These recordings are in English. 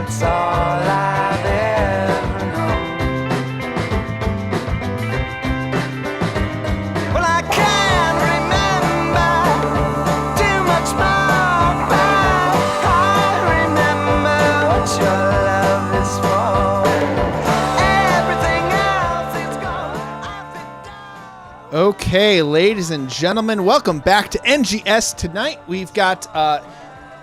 It's all I've ever known. Well, I can't remember too much more, but I remember what your love is for. Everything else is gone. I picked up. Okay, ladies and gentlemen, welcome back to NGS. Tonight we've got,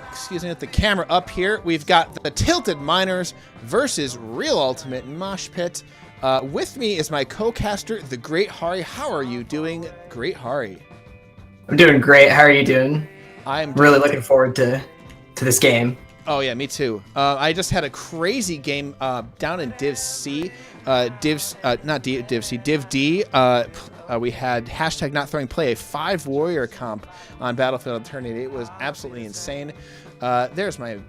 excuse me, with the camera up here, we've got the Tilted Miners versus Real Ultimate Mosh Pit. With me is my co-caster, TheGreatHari. How are you doing, GreatHari? I'm doing great. How are you doing? I'm really looking forward to this game. Oh yeah, me too. I just had a crazy game down in Div C, not Div C, Div D. We had hashtag not throwing play, a 5 warrior comp on Battlefield Eternity. It was absolutely insane. There's my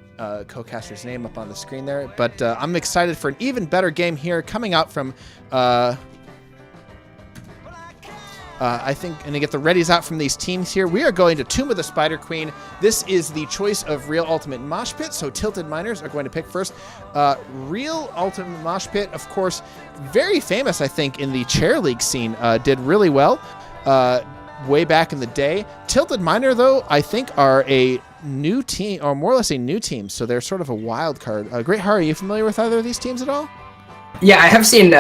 co-caster's name up on the screen there, but I'm excited for an even better game here coming out from I think, and to get the readies out from these teams here, we are going to Tomb of the Spider Queen. This is the choice of Real Ultimate Mosh Pit, so Tilted Miners are going to pick first. Real Ultimate Mosh Pit, of course, very famous, I think, in the chair league scene, did really well way back in the day. Tilted Miner, though, I think are a new team, or more or less a new team, so they're sort of a wild card. GreatHari, are you familiar with either of these teams at all? Yeah, I have seen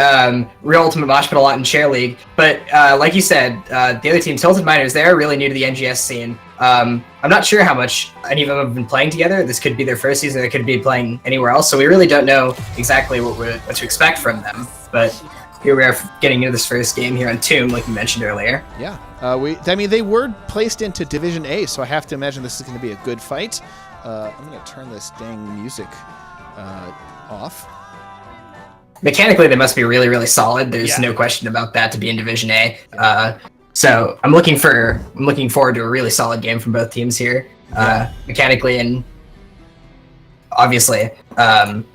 Real Ultimate Mosh Pit a lot in Chair League, but like you said, the other team, Tilted Miners, they're really new to the NGS scene. I'm not sure how much any of them have been playing together. This could be their first season, they could be playing anywhere else, so we really don't know exactly what to expect from them. But here we are getting into this first game here on Tomb, like you mentioned earlier. Yeah, I mean, they were placed into Division A, so I have to imagine this is going to be a good fight. I'm going to turn this dang music off. Mechanically, they must be really, really solid. There's no question about that to be in Division A. So I'm looking forward to a really solid game from both teams here. Mechanically, and obviously,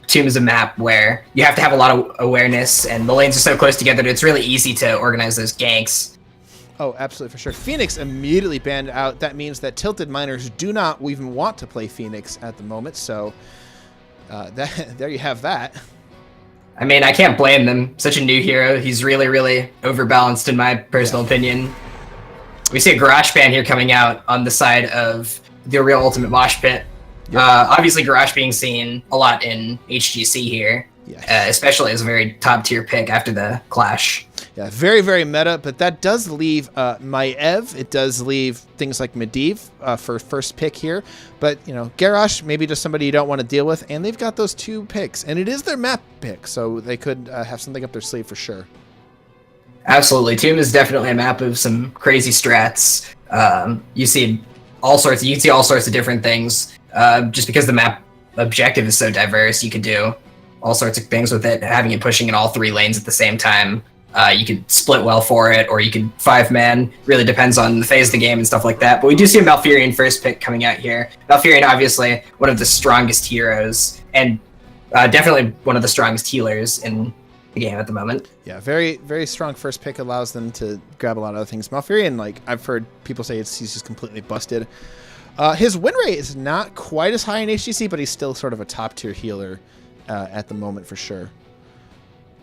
Tomb is a map where you have to have a lot of awareness, and the lanes are so close together that it's really easy to organize those ganks. Oh, absolutely, for sure. Phoenix immediately banned out. That means that Tilted Miners do not even want to play Phoenix at the moment, so there you have that. I mean, I can't blame them. Such a new hero. He's really, really overbalanced in my personal opinion. We see a Garage Band here coming out on the side of the Real Ultimate Mosh Pit. Yep. Obviously, Garage being seen a lot in HGC here, especially as a very top-tier pick after the Clash. Yeah, very, very meta, but that does leave Maev. It does leave things like Medivh for first pick here. But, you know, Garrosh, maybe just somebody you don't want to deal with, and they've got those 2 picks. And it is their map pick, so they could have something up their sleeve for sure. Absolutely. Tomb is definitely a map of some crazy strats. You can see all sorts of different things. Just because the map objective is so diverse, you could do all sorts of things with it, having it pushing in all 3 lanes at the same time. You could split well for it, or you could 5-man. Really depends on the phase of the game and stuff like that. But we do see a Malfurion first pick coming out here. Malfurion, obviously, one of the strongest heroes, and definitely one of the strongest healers in the game at the moment. Yeah, very, very strong first pick, allows them to grab a lot of other things. Malfurion, like, I've heard people say he's just completely busted. His win rate is not quite as high in HGC, but he's still sort of a top-tier healer at the moment for sure.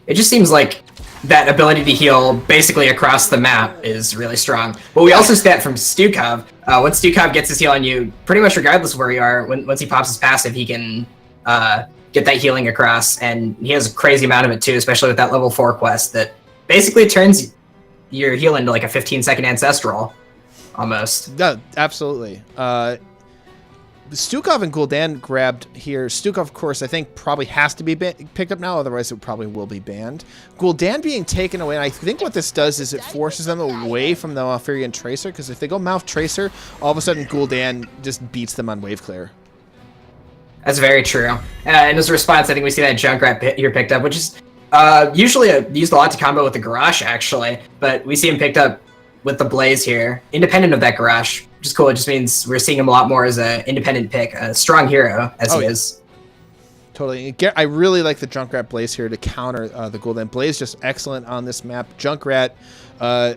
It just seems like that ability to heal basically across the map is really strong. But we also see that from Stukov. Once Stukov gets his heal on you, pretty much regardless of where you are, once he pops his passive, he can get that healing across, and he has a crazy amount of it too, especially with that level 4 quest that basically turns your heal into like a 15-second Ancestral, almost. Yeah, absolutely. Stukov and Gul'dan grabbed here. Stukov, of course, I think probably has to be picked up now, otherwise it probably will be banned. Gul'dan being taken away, and I think what this does is it forces them away from the Malfurion Tracer, because if they go Malf Tracer, all of a sudden Gul'dan just beats them on wave clear. That's very true. And as a response, I think we see that Junkrat here picked up, which is usually used a lot to combo with the Garrosh, actually, but we see him picked up with the Blaze here, independent of that Garrosh, which is cool. It just means we're seeing him a lot more as an independent pick, a strong hero, as he is. Totally. I really like the Junkrat Blaze here to counter the Gul'dan. Blaze just excellent on this map. Junkrat,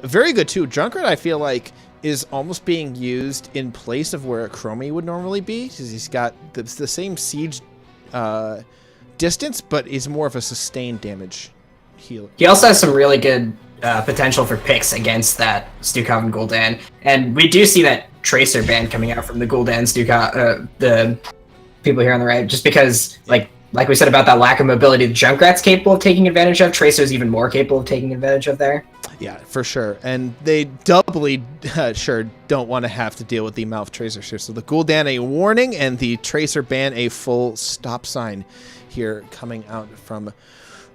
very good too. Junkrat, I feel like, is almost being used in place of where a Chromie would normally be, because he's got the same siege distance, but is more of a sustained damage healer. He also has some really good potential for picks against that Stukov and Gul'dan, and we do see that Tracer ban coming out from the Gul'dan Stukov, the people here on the right, just because like we said about that lack of mobility, the Junkrat's capable of taking advantage of. Tracer's even more capable of taking advantage of there. Yeah, for sure. And they doubly sure don't want to have to deal with the Mouth Tracer here. So the Gul'dan a warning and the Tracer ban a full stop sign here coming out from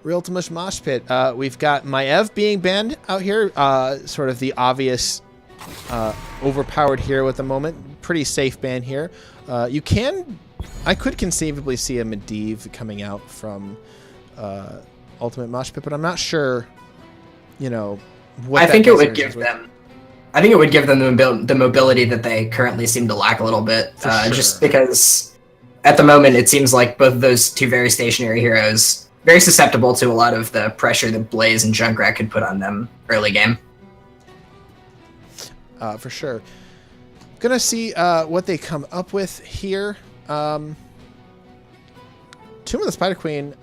Real Ultimate Mosh Pit. We've got Maev being banned out here. Sort of the obvious overpowered hero at the moment. Pretty safe ban here. I could conceivably see a Medivh coming out from Ultimate Mosh Pit, but I'm not sure, what I think it would give them the mobility that they currently seem to lack a little bit. Sure. Just because at the moment it seems like both of those two very stationary heroes very susceptible to a lot of the pressure that Blaze and Junkrat could put on them early game. For sure. Gonna see what they come up with here. Tomb of the Spider Queen.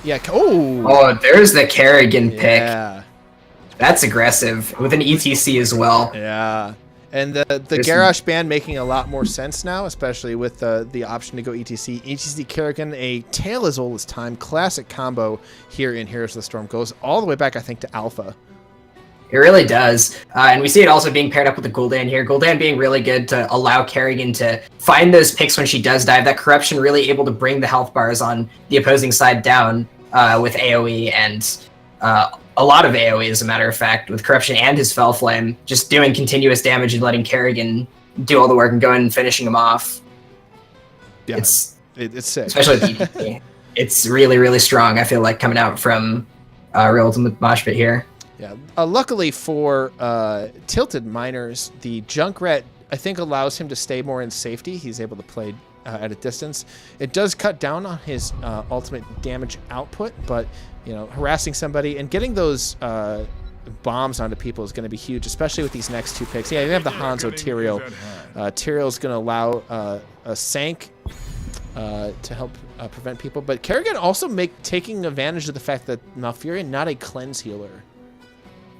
Yeah. Oh, there's the Kerrigan pick. Yeah. That's aggressive with an ETC as well. Yeah. And the Garrosh ban making a lot more sense now, especially with the option to go ETC. ETC Kerrigan, a tale as old as time, classic combo here in Heroes of the Storm, goes all the way back, I think, to Alpha. It really does. And we see it also being paired up with the Gul'dan here. Gul'dan being really good to allow Kerrigan to find those picks when she does dive. That Corruption really able to bring the health bars on the opposing side down with AoE and a lot of AoE, as a matter of fact, with Corruption and his Fell Flame, just doing continuous damage and letting Kerrigan do all the work and going and finishing him off. Yeah, it's sick. Especially with DPT. It's really, really strong, I feel like, coming out from Real Ultimate Mosh Pit here. Yeah. Luckily for Tilted Miners, the Junkrat, I think, allows him to stay more in safety. He's able to play at a distance. It does cut down on his ultimate damage output, but harassing somebody and getting those bombs onto people is going to be huge, especially with these next two picks. Yeah, you have the Hanzo Tyrael. Tyrael's going to allow a Sank to help prevent people, but Kerrigan also taking advantage of the fact that Malfurion not a cleanse healer.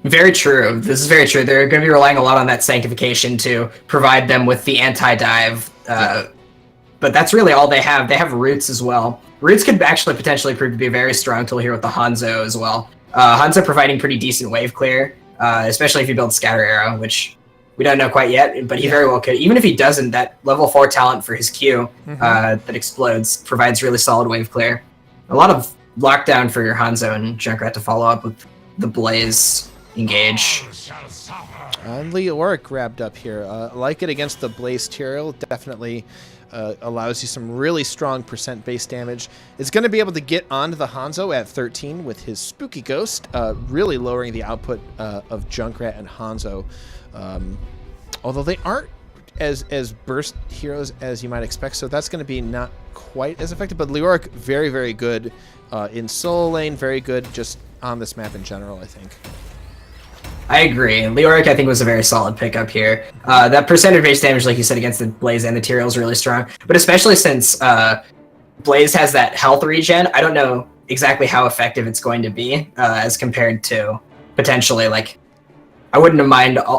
Very true. This is very true. They're going to be relying a lot on that sanctification to provide them with the anti-dive. But that's really all they have. They have Roots as well. Roots could actually potentially prove to be a very strong tool here with the Hanzo as well. Hanzo providing pretty decent wave clear, especially if you build Scatter Arrow, which we don't know quite yet, but he very well could. Even if he doesn't, that level 4 talent for his Q that explodes provides really solid wave clear. A lot of lockdown for your Hanzo and Junkrat to follow up with the Blaze engage. And Leoric grabbed up here. Like it against the Blaze Tyrael, definitely allows you some really strong percent base damage. It's going to be able to get onto the Hanzo at 13 with his Spooky Ghost, really lowering the output of Junkrat and Hanzo. Although they aren't as burst heroes as you might expect, so that's going to be not quite as effective. But Leoric, very, very good in solo lane, very good just on this map in general, I think. I agree. Leoric, I think, was a very solid pickup here. That percentage base damage, like you said, against the Blaze and the Tyrael is really strong. But especially since Blaze has that health regen, I don't know exactly how effective it's going to be as compared to potentially, like, I wouldn't have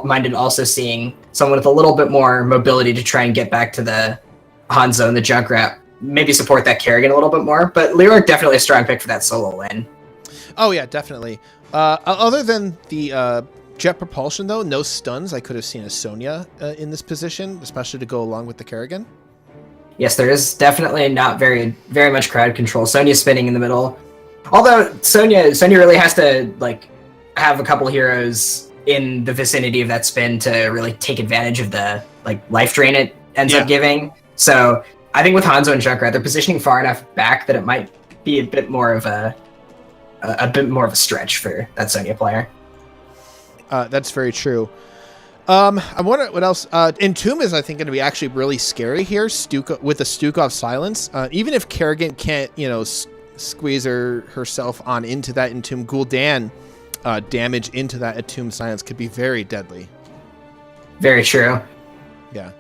minded also seeing someone with a little bit more mobility to try and get back to the Hanzo and the Junkrat. Maybe support that Kerrigan a little bit more. But Leoric definitely a strong pick for that solo lane. Oh, yeah, definitely. Other than the jet propulsion, though, no stuns. I could have seen a Sonya in this position, especially to go along with the Kerrigan. Yes, there is definitely not very much crowd control. Sonya's spinning in the middle. Although Sonya really has to have a couple heroes in the vicinity of that spin to really take advantage of the life drain it ends up giving. So I think with Hanzo and Junkrat, they're positioning far enough back that it might be a bit more of a stretch for that Sonya player. That's very true. I wonder what else. Entomb is, I think, going to be actually really scary here. With the Stukov silence, even if Kerrigan can't, squeeze herself on into that Entomb, Gul'dan damage into that Entomb silence could be very deadly. Very true. Yeah.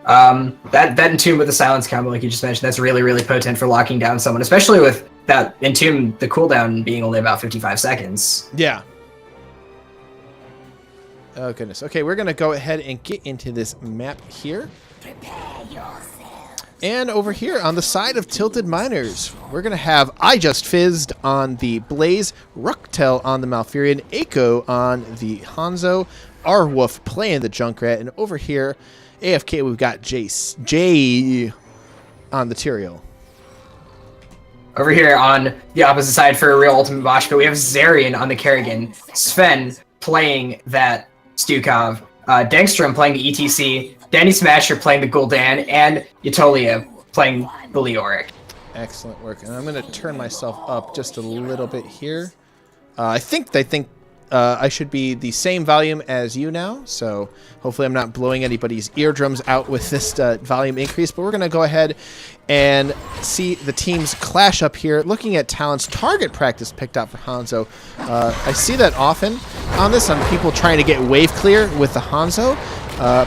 That Entomb with the silence combo, like you just mentioned, that's really, really potent for locking down someone, especially with that Entomb, the cooldown being only about 55 seconds. Yeah. Oh, goodness. Okay, we're going to go ahead and get into this map here. And over here on the side of Tilted Miners, we're going to have I Just Fizzed on the Blaze, Rucktail on the Malfurion, Echo on the Hanzo, Arwolf playing the Junkrat, and over here, AFK, we've got Jay on the Tyrael. Over here on the opposite side for a real Ultimate Mosh Pit, we have Zarian on the Kerrigan, Sven playing that Stukov, Dangstrom playing the ETC, Danny Smasher playing the Gul'dan, and Yutolia playing the Leoric. Excellent work. And I'm going to turn myself up just a little bit here. I think I should be the same volume as you now, so hopefully I'm not blowing anybody's eardrums out with this volume increase, but we're going to go ahead and see the teams clash up here. Looking at talents, target practice picked out for Hanzo. I see that often on this, on people trying to get wave clear with the Hanzo,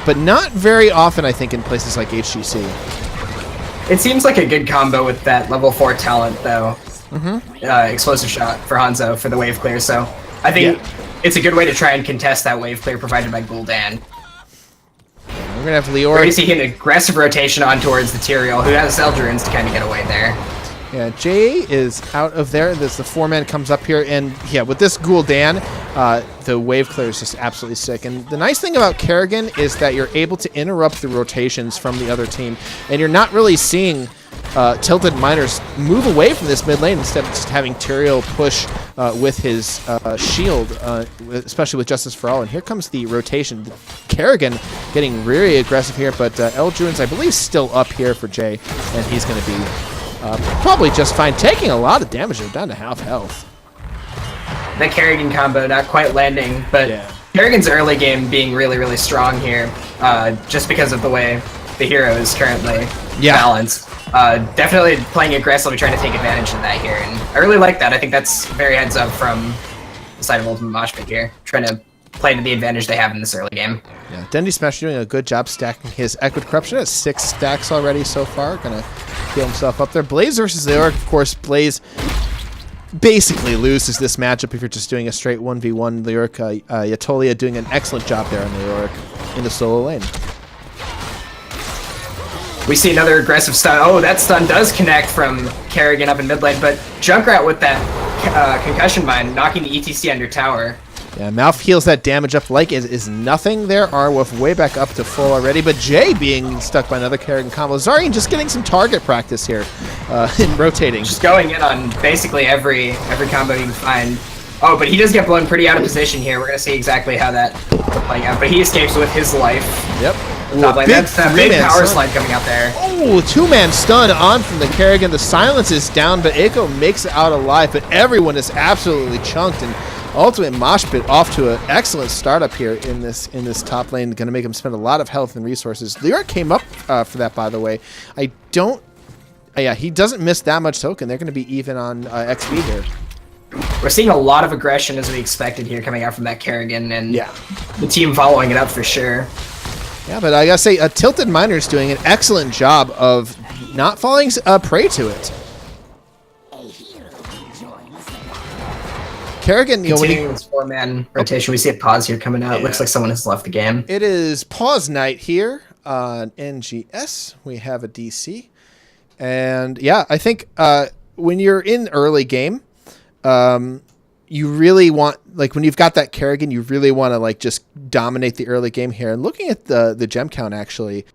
but not very often, I think, in places like HGC. It seems like a good combo with that level 4 talent, though. Explosive shot for Hanzo for the wave clear, so I think it's a good way to try and contest that wave clear provided by Gul'dan. We're going to have Leoric. We're going to see an aggressive rotation on towards the Tyrael, who has Eldruins to kind of get away there. Yeah, Jay is out of there. The 4-man comes up here, and yeah, with this Gul'dan, the wave clear is just absolutely sick. And the nice thing about Kerrigan is that you're able to interrupt the rotations from the other team, and you're not really seeing Tilted Miners move away from this mid lane, instead of just having Tyrael push with his shield, especially with Justice for All. And here comes the rotation. Kerrigan getting really aggressive here, but Eldruins, I believe, still up here for Jay, and he's going to be probably just fine, taking a lot of damage. They're down to half health. That Kerrigan combo not quite landing, but Kerrigan's early game being really, really strong here, just because of the way the hero is currently balanced. Definitely playing aggressively, trying to take advantage of that here, and I really like that. I think that's very heads up from the side of Ultimate Mosh Pit here, trying to play to the advantage they have in this early game. Yeah, Dendy Smash doing a good job stacking his Equid Corruption at 6 stacks already so far. Gonna heal himself up there. Blaze versus Leoric, of course. Blaze basically loses this matchup if you're just doing a straight 1v1. Leoric, Yutolia doing an excellent job there on Leoric in the solo lane. We see another aggressive stun. Oh, that stun does connect from Kerrigan up in mid lane, but Junkrat with that concussion mine, knocking the ETC under tower. Yeah, Malf heals that damage up like it is nothing there. Arwolf way back up to full already, but Jay being stuck by another Kerrigan combo. Zarian just getting some target practice here in rotating. Just going in on basically every combo you can find. Oh, but he does get blown pretty out of position here. We're going to see exactly how that will play out, but he escapes with his life. Yep. That's that big power slide coming out there. Oh, 2-man stun on from the Kerrigan. The silence is down, but Echo makes it out alive, but everyone is absolutely chunked, and Ultimate Mosh Pit off to an excellent start up here in this top lane. Going to make him spend a lot of health and resources. Leoric came up for that, by the way. He doesn't miss that much token. They're going to be even on XP here. We're seeing a lot of aggression as we expected here coming out from that Kerrigan, and the team following it up for sure. Yeah, but I gotta say, Tilted Miner's doing an excellent job of not falling prey to it. Kerrigan, continuing this 4-man rotation, we see a pause here coming out. It looks like someone has left the game. It is pause night here on NGS. We have a DC, and yeah, I think when you're in early game, you really want, like, when you've got that Kerrigan, you really want to like just dominate the early game here. And looking at the gem count, actually,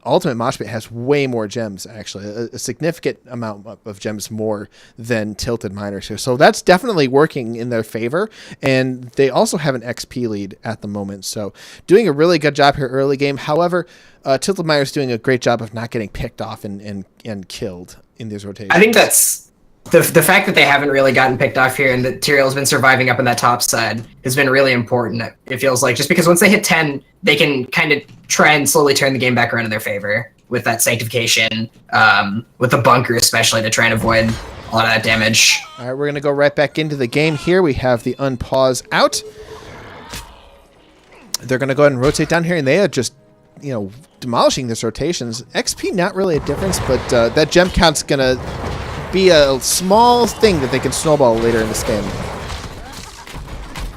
Ultimate Mosh Pit has way more gems, actually, a significant amount of gems more than Tilted Miners here. So that's definitely working in their favor. And they also have an XP lead at the moment. So doing a really good job here early game. However, Tilted Miners doing a great job of not getting picked off and killed in these rotations. I think that's the fact that they haven't really gotten picked off here, and that Tyrael's been surviving up on that top side has been really important. It feels like, just because once they hit 10, they can kind of try and slowly turn the game back around in their favor with that sanctification, with the bunker especially, to try and avoid a lot of that damage. All right, we're going to go right back into the game here. We have the unpause out. They're going to go ahead and rotate down here, and they are just, demolishing these rotations. XP, not really a difference, but that gem count's going to be a small thing that they can snowball later in this game.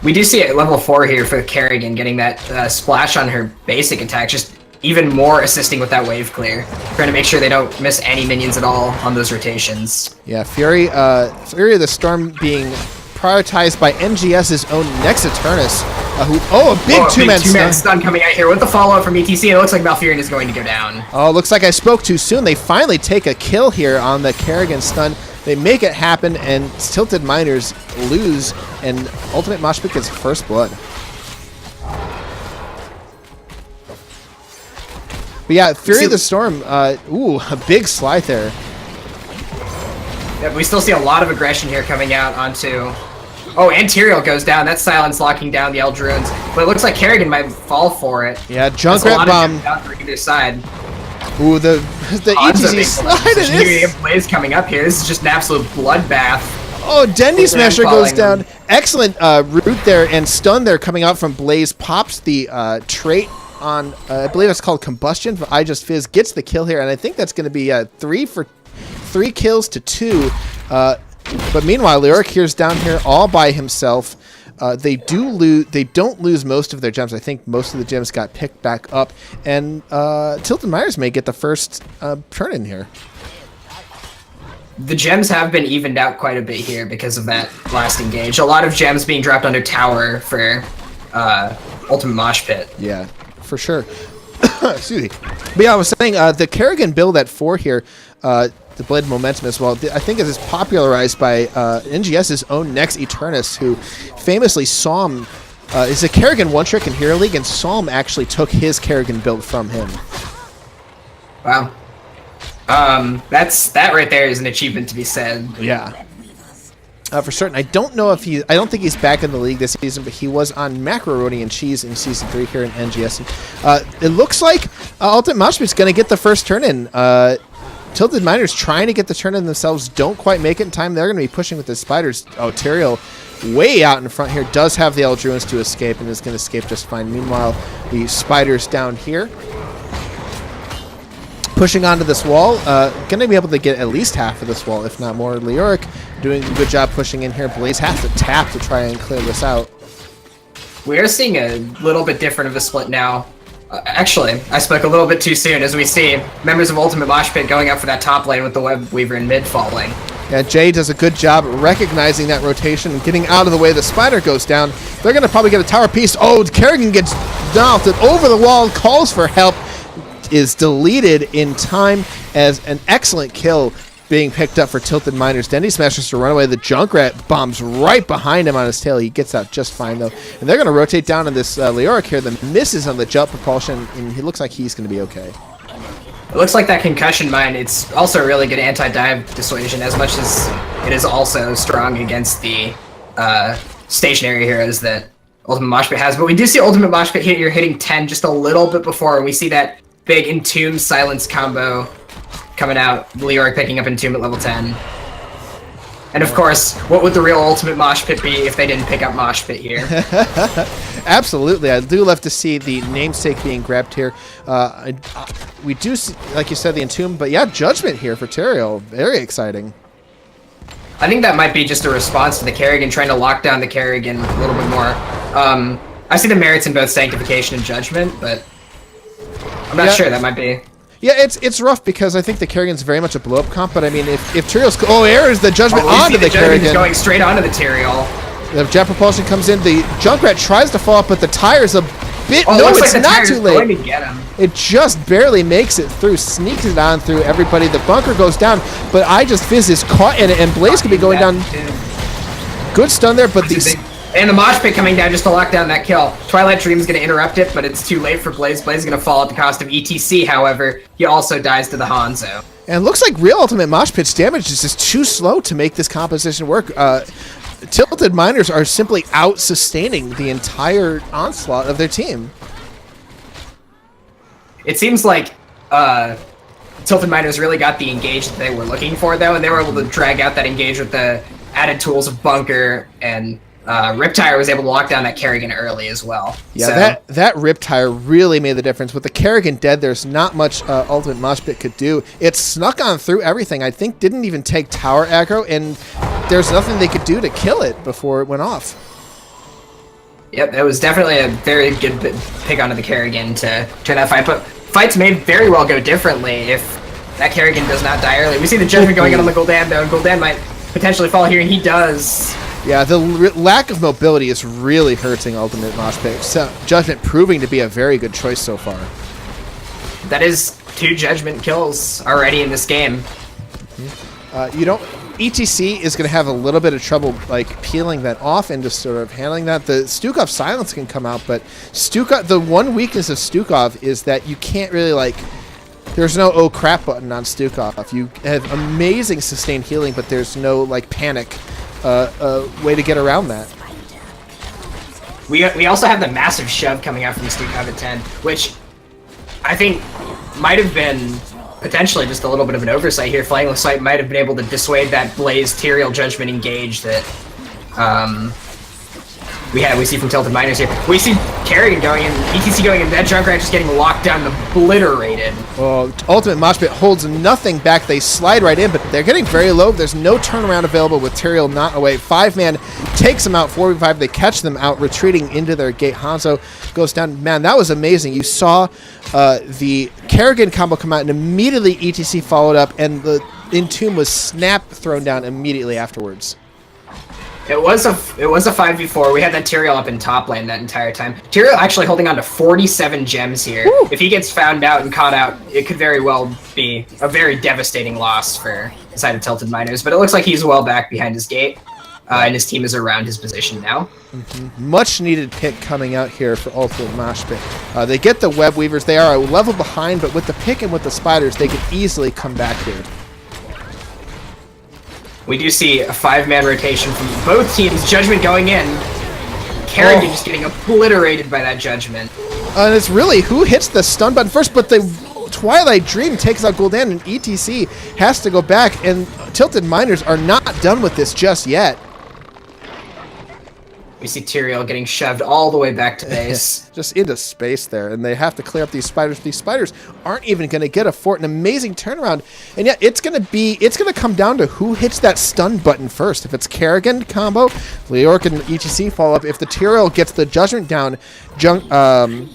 We do see at level 4 here for Kerrigan getting that splash on her basic attack, just even more assisting with that wave clear, trying to make sure they don't miss any minions at all on those rotations. Yeah, Fury of the Storm being prioritized by NGS's own Nexus, a big two-man stun coming out here with the follow-up from ETC, and it looks like Malfurion is going to go down. Oh, looks like I spoke too soon. They finally take a kill here on the Kerrigan stun. They make it happen, and Tilted Miners lose, and Ultimate Mosh Pit gets first blood. But yeah, Fury of the Storm, a big slide there. Yeah, we still see a lot of aggression here coming out onto... Oh, and Tyrael goes down. That's silence locking down the Eldruins. But it looks like Kerrigan might fall for it. Yeah, Junkrat bomb. Down for either side. Ooh, the ETC slide it is. Blaze coming up here. This is just an absolute bloodbath. Oh, Dendy Smasher goes down. Excellent root there and stun there coming out from Blaze. Pops the trait on, I believe it's called Combustion, but I Just Fizz gets the kill here. And I think that's going to be 3 kills to 2. But meanwhile, Leoric here's down here all by himself. They don't lose most of their gems. I think most of the gems got picked back up, and Tilted Miners may get the first turn in here. The gems have been evened out quite a bit here because of that last engage. A lot of gems being dropped under tower for Ultimate Mosh Pit. Yeah, for sure. Excuse me. But yeah, I was saying the Kerrigan build at 4 here. The Blade Momentum as well, I think it is popularized by NGS's own Nex Eternus, who famously Psalm is a Kerrigan one-trick in Hero League, and Psalm actually took his Kerrigan build from him. Wow. That right there is an achievement to be said. Yeah. For certain. I don't think he's back in the league this season, but he was on Macaroni and Cheese in Season 3 here in NGS. It looks like Ultimate Mosh Pit's going to get the first turn in. Tilted Miners trying to get the turn in themselves, don't quite make it in time. They're going to be pushing with the spiders. Oh, Tyrael way out in front here does have the Eldruins to escape and is going to escape just fine. Meanwhile, the spiders down here pushing onto this wall. Going to be able to get at least half of this wall, if not more. Leoric doing a good job pushing in here. Blaze has to tap to try and clear this out. We are seeing a little bit different of a split now. Actually, I spoke a little bit too soon as we see members of Ultimate Mosh Pit going up for that top lane with the Web Weaver in mid falling. Yeah, Jay does a good job recognizing that rotation and getting out of the way. The spider goes down. They're going to probably get a tower piece. Oh, Kerrigan gets knifed over the wall, calls for help, is deleted in time as an excellent kill being picked up for Tilted Miners. Dendy smashes to run away. The Junkrat bombs right behind him on his tail. He gets out just fine, though. And they're going to rotate down on this Leoric here. The misses on the jump propulsion, and he looks like he's going to be okay. It looks like that concussion mine, it's also a really good anti-dive dissuasion, as much as it is also strong against the stationary heroes that Ultimate Mosh Pit has. But we do see Ultimate Mosh Pit here hitting 10 just a little bit before, and we see that big Entomb Silence combo coming out, Leoric picking up Entomb at level 10. And of course, what would the real Ultimate Mosh Pit be if they didn't pick up Mosh Pit here? Absolutely. I do love to see the namesake being grabbed here. We do see, like you said, the Entomb, but yeah, Judgment here for Tyrael. Very exciting. I think that might be just a response to the Kerrigan, trying to lock down the Kerrigan a little bit more. I see the merits in both Sanctification and Judgment, but I'm not sure. That might be... Yeah, it's rough because I think the Kerrigan's very much a blow-up comp, but I mean, if Tyrael's... Oh, airs the Judgment onto the Kerrigan. Going straight onto the Tyrael. The jet propulsion comes in. The Junkrat tries to fall up, but the tire's a bit... Oh, no, it it's like not too late. Going to get him. It just barely makes it through, sneaks it on through everybody. The bunker goes down, but I Just Fizz is caught, and Blaze could be going down. Good stun there, but these... And the Mosh Pit coming down just to lock down that kill. Twilight Dream's going to interrupt it, but it's too late for Blaze. Blaze is going to fall at the cost of ETC, however. He also dies to the Hanzo. And it looks like real Ultimate Mosh Pit's damage is just too slow to make this composition work. Tilted Miners are simply out-sustaining the entire onslaught of their team. It seems like Tilted Miners really got the engage that they were looking for, though, and they were able to drag out that engage with the added tools of Bunker and Riptire was able to lock down that Kerrigan early as well. Yeah, so, that Riptire really made the difference. With the Kerrigan dead, there's not much Ultimate Mosh Pit could do. It snuck on through everything. I think didn't even take tower aggro, and there's nothing they could do to kill it before it went off. Yep, it was definitely a very good pick onto the Kerrigan to turn that fight. But fights may very well go differently if that Kerrigan does not die early. We see the Judgment going in on the Gul'dan, though. Gul'dan might potentially fall here, and he does. Yeah, the lack of mobility is really hurting Ultimate Mosh Pit. So, Judgment proving to be a very good choice so far. That is 2 Judgment kills already in this game. ETC is going to have a little bit of trouble like peeling that off and just sort of handling that. The Stukov silence can come out, but the one weakness of Stukov is that you can't really like. There's no oh crap button on Stukov. You have amazing sustained healing, but there's no like panic way to get around that. We also have the massive shove coming out from Stukov at 10, which I think might have been potentially just a little bit of an oversight here. Flangless Sight might have been able to dissuade that Blaze Tyrael Judgment engage that we see from Tilted Miners here. We see Kerrigan going in, ETC going in, that Junkrat just getting locked down and obliterated. Well, Ultimate Mosh Pit holds nothing back. They slide right in, but they're getting very low. There's no turnaround available with Tyrael not away. 5-man takes them out, 4v5. They catch them out, retreating into their gate. Hanzo goes down. Man, that was amazing. You saw the Kerrigan combo come out, and immediately ETC followed up, and the Entomb was thrown down immediately afterwards. It was a 5v4. We had that Tyrael up in top lane that entire time. Tyrael actually holding on to 47 gems here. Woo! If he gets found out and caught out, it could very well be a very devastating loss for the side of Tilted Miners. But it looks like he's well back behind his gate, and his team is around his position now. Much needed pick coming out here for Ultimate Mosh Pit. They get the Web Weavers. They are a level behind, but with the pick and with the Spiders, they could easily come back here. We do see a 5-man rotation from both teams. Judgment going in. Kerrigan just getting obliterated by that Judgment. And it's really who hits the stun button first, but the Twilight Dream takes out Gul'dan, and ETC has to go back, and Tilted Miners are not done with this just yet. We see Tyrael getting shoved all the way back to base. Just into space there, and they have to clear up these Spiders. These Spiders aren't even going to get a fort. An amazing turnaround, and yet it's going to come down to who hits that stun button first. If it's Kerrigan combo, Leoric and ETC follow up. If the Tyrael gets the Judgment down, the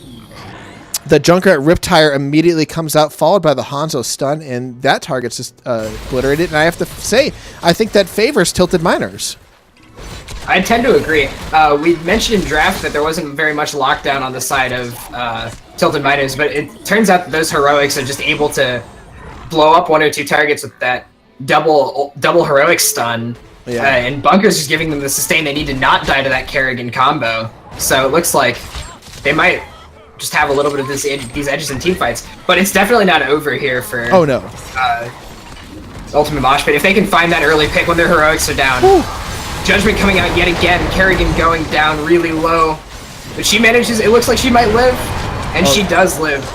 Junkrat Riptire immediately comes out, followed by the Hanzo stun, and that target's just obliterated. And I have to say, I think that favors Tilted Miners. I tend to agree. We mentioned in draft that there wasn't very much lockdown on the side of Tilted Miners, but it turns out that those heroics are just able to blow up 1 or 2 targets with that double heroic stun. Yeah. And Bunker's just giving them the sustain they need to not die to that Kerrigan combo. So it looks like they might just have a little bit of these edges in team fights, but it's definitely not over here for Ultimate Mosh Pit. If they can find that early pick when their heroics are down. Woo. Judgment coming out yet again, Kerrigan going down really low. But she manages, it looks like she might live, and she does live.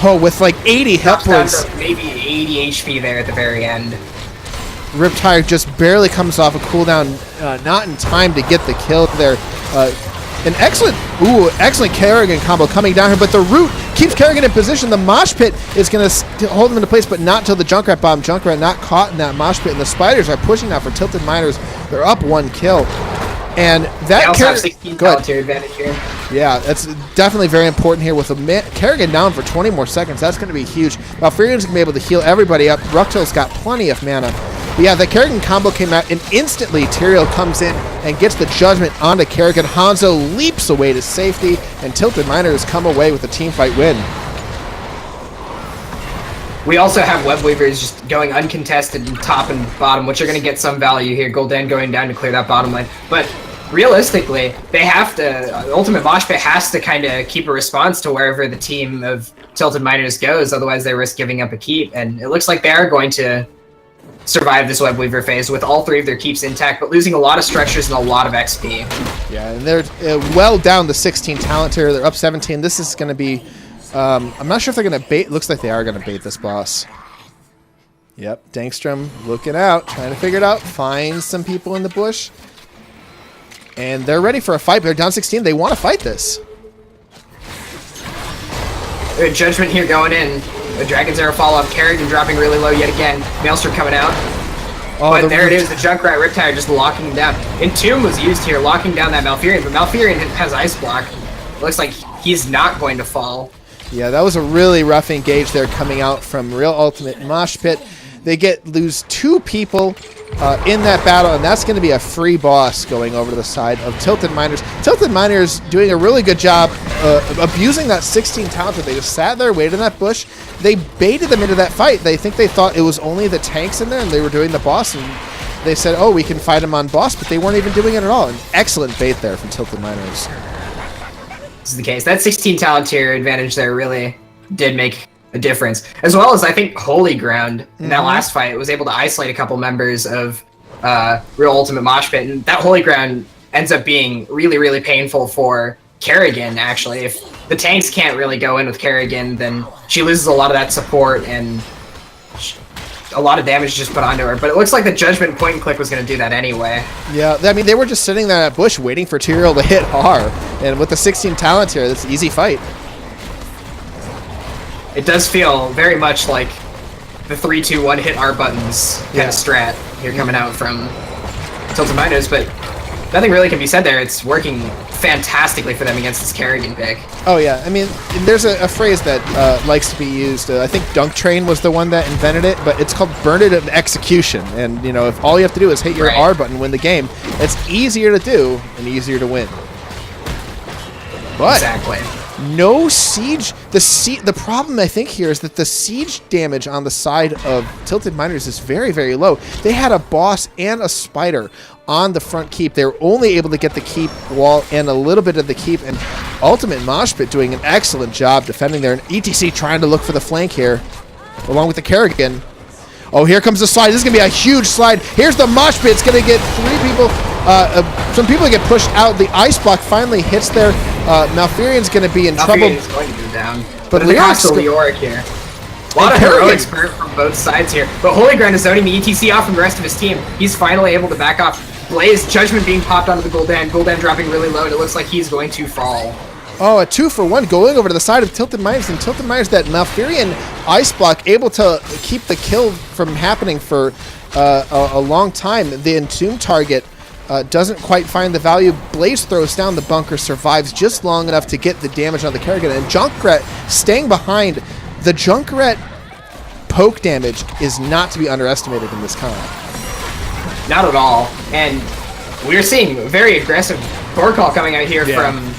Oh, with like 80 health points. Maybe 80 HP there at the very end. Riptire just barely comes off a cooldown, not in time to get the kill there. An excellent Kerrigan combo coming down here, but the root keeps Kerrigan in position. The Mosh Pit is going to hold him into place, but not till the Junkrat bomb. Junkrat not caught in that Mosh Pit, and the Spiders are pushing now for Tilted Miners. They're up 1 kill. And that they also have 16 solitaire advantage here. Yeah, that's definitely very important here. With a Kerrigan down for 20 more seconds, that's going to be huge. Valfrion's going to be able to heal everybody up. Rucktail's got plenty of mana. But yeah, the Kerrigan combo came out, and instantly Tyrael comes in and gets the Judgment onto Kerrigan. Hanzo leaps away to safety, and Tilted Miners come away with a teamfight win. We also have Web Weavers just going uncontested top and bottom, which are going to get some value here. Gul'dan going down to clear that bottom lane. But realistically, they have to, Ultimate Mosh Pit has to kind of keep a response to wherever the team of Tilted Miners goes, otherwise they risk giving up a keep. And it looks like they are going to survive this Web Weaver phase with all 3 of their keeps intact, but losing a lot of structures and a lot of XP. Yeah, and they're well down the 16 talent here. They're up 17. This is going to be... I'm not sure if they're going to bait. Looks like they are going to bait this boss. Yep, Dankstrom looking out, trying to figure it out. Find some people in the bush. And they're ready for a fight. They're down 16. They want to fight this. Judgment here going in. The Dragon's Arrow follow-up. Kerrigan dropping really low yet again. Maelstrom coming out. Oh, but there it is. The Junkrat Riptire just locking him down. Entomb was used here, locking down that Malfurion. But Malfurion has Ice Block. Looks like he's not going to fall. Yeah, that was a really rough engage there coming out from Real Ultimate Mosh Pit. They lose 2 people in that battle, and that's going to be a free boss going over to the side of Tilted Miners. Tilted Miners doing a really good job abusing that 16 talented. They just sat there, waited in that bush. They baited them into that fight. They thought it was only the tanks in there, and they were doing the boss, and they said, oh, we can fight him on boss, but they weren't even doing it at all. An excellent bait there from Tilted Miners. This is the case. That 16 talent tier advantage there really did make a difference. As well as I think Holy Ground in that last fight was able to isolate a couple members of Real Ultimate Mosh Pit, and that Holy Ground ends up being really, really painful for Kerrigan, actually. If the tanks can't really go in with Kerrigan, then she loses a lot of that support and a lot of damage just put onto her. But it looks like the Judgment point and click was going to do that anyway. Yeah, I mean, they were just sitting there at bush waiting for Tyrael to hit R, and with the 16 talent here, that's an easy fight. It does feel very much like the 3-2-1 hit R buttons kind of strat here coming out from Tilted Miners, but nothing really can be said there. It's working fantastically for them against this Kerrigan pick. Oh yeah, I mean, there's a phrase that likes to be used. I think Dunk Train was the one that invented it, but it's called burn it in execution. And you know, if all you have to do is hit your R button, win the game, it's easier to do and easier to win. But exactly. No siege. The problem I think here is that the siege damage on the side of Tilted Miners is very, very low. They had a boss and a spider on the front keep. They were only able to get the keep wall and a little bit of the keep, and Ultimate Mosh Pit doing an excellent job defending there, and ETC trying to look for the flank here, along with the Kerrigan. Oh, here comes the slide. This is going to be a huge slide. Here's the Mosh Pit. It's going to get 3 people. Some people get pushed out. The Ice Block finally hits there. Malfurion's going to be in trouble. Malfurion's going to go down. But the cost of Leoric here. A lot of heroics from both sides here. But Holy Ground is zoning the ETC off from the rest of his team. He's finally able to back off. Blaze, Judgment being popped onto the Gul'dan. Gul'dan dropping really low, and it looks like he's going to fall. Oh, a 2-for-1 going over to the side of Tilted Miners, and Tilted Miners, that Malfurion Ice Block, able to keep the kill from happening for a long time. The Entomb target doesn't quite find the value. Blaze throws down the bunker, survives just long enough to get the damage on the Kerrigan, and Junkrat staying behind. The Junkrat poke damage is not to be underestimated in this comp. Not at all. And we're seeing very aggressive core call coming out here from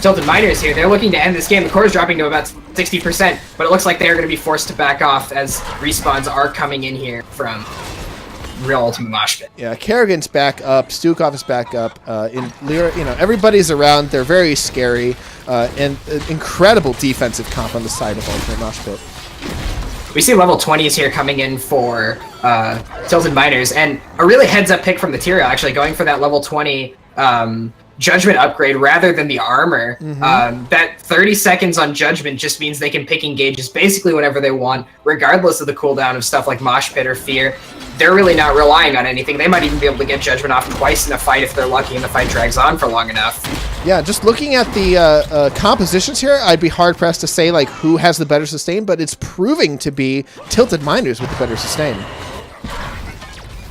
Tilted Miners here. They're looking to end this game. The core is dropping to about 60%, but it looks like they're going to be forced to back off as respawns are coming in here from Real Ultimate Mosh Pit. Yeah, Kerrigan's back up. Stukov is back up. In Lyra, you know, everybody's around. They're very scary. And incredible defensive comp on the side of Ultimate Mosh Pit. We see level 20s here coming in for Tilted Miners, and a really heads-up pick from the Tyrael, actually, going for that level 20 Judgment upgrade rather than the armor. That 30 seconds on Judgment just means they can pick engages basically whenever they want, regardless of the cooldown of stuff like Mosh Pit or Fear. They're really not relying on anything. They might even be able to get Judgment off twice in a fight if they're lucky and the fight drags on for long enough. Yeah, just looking at the compositions here, I'd be hard-pressed to say like who has the better sustain, but it's proving to be Tilted Miners with the better sustain.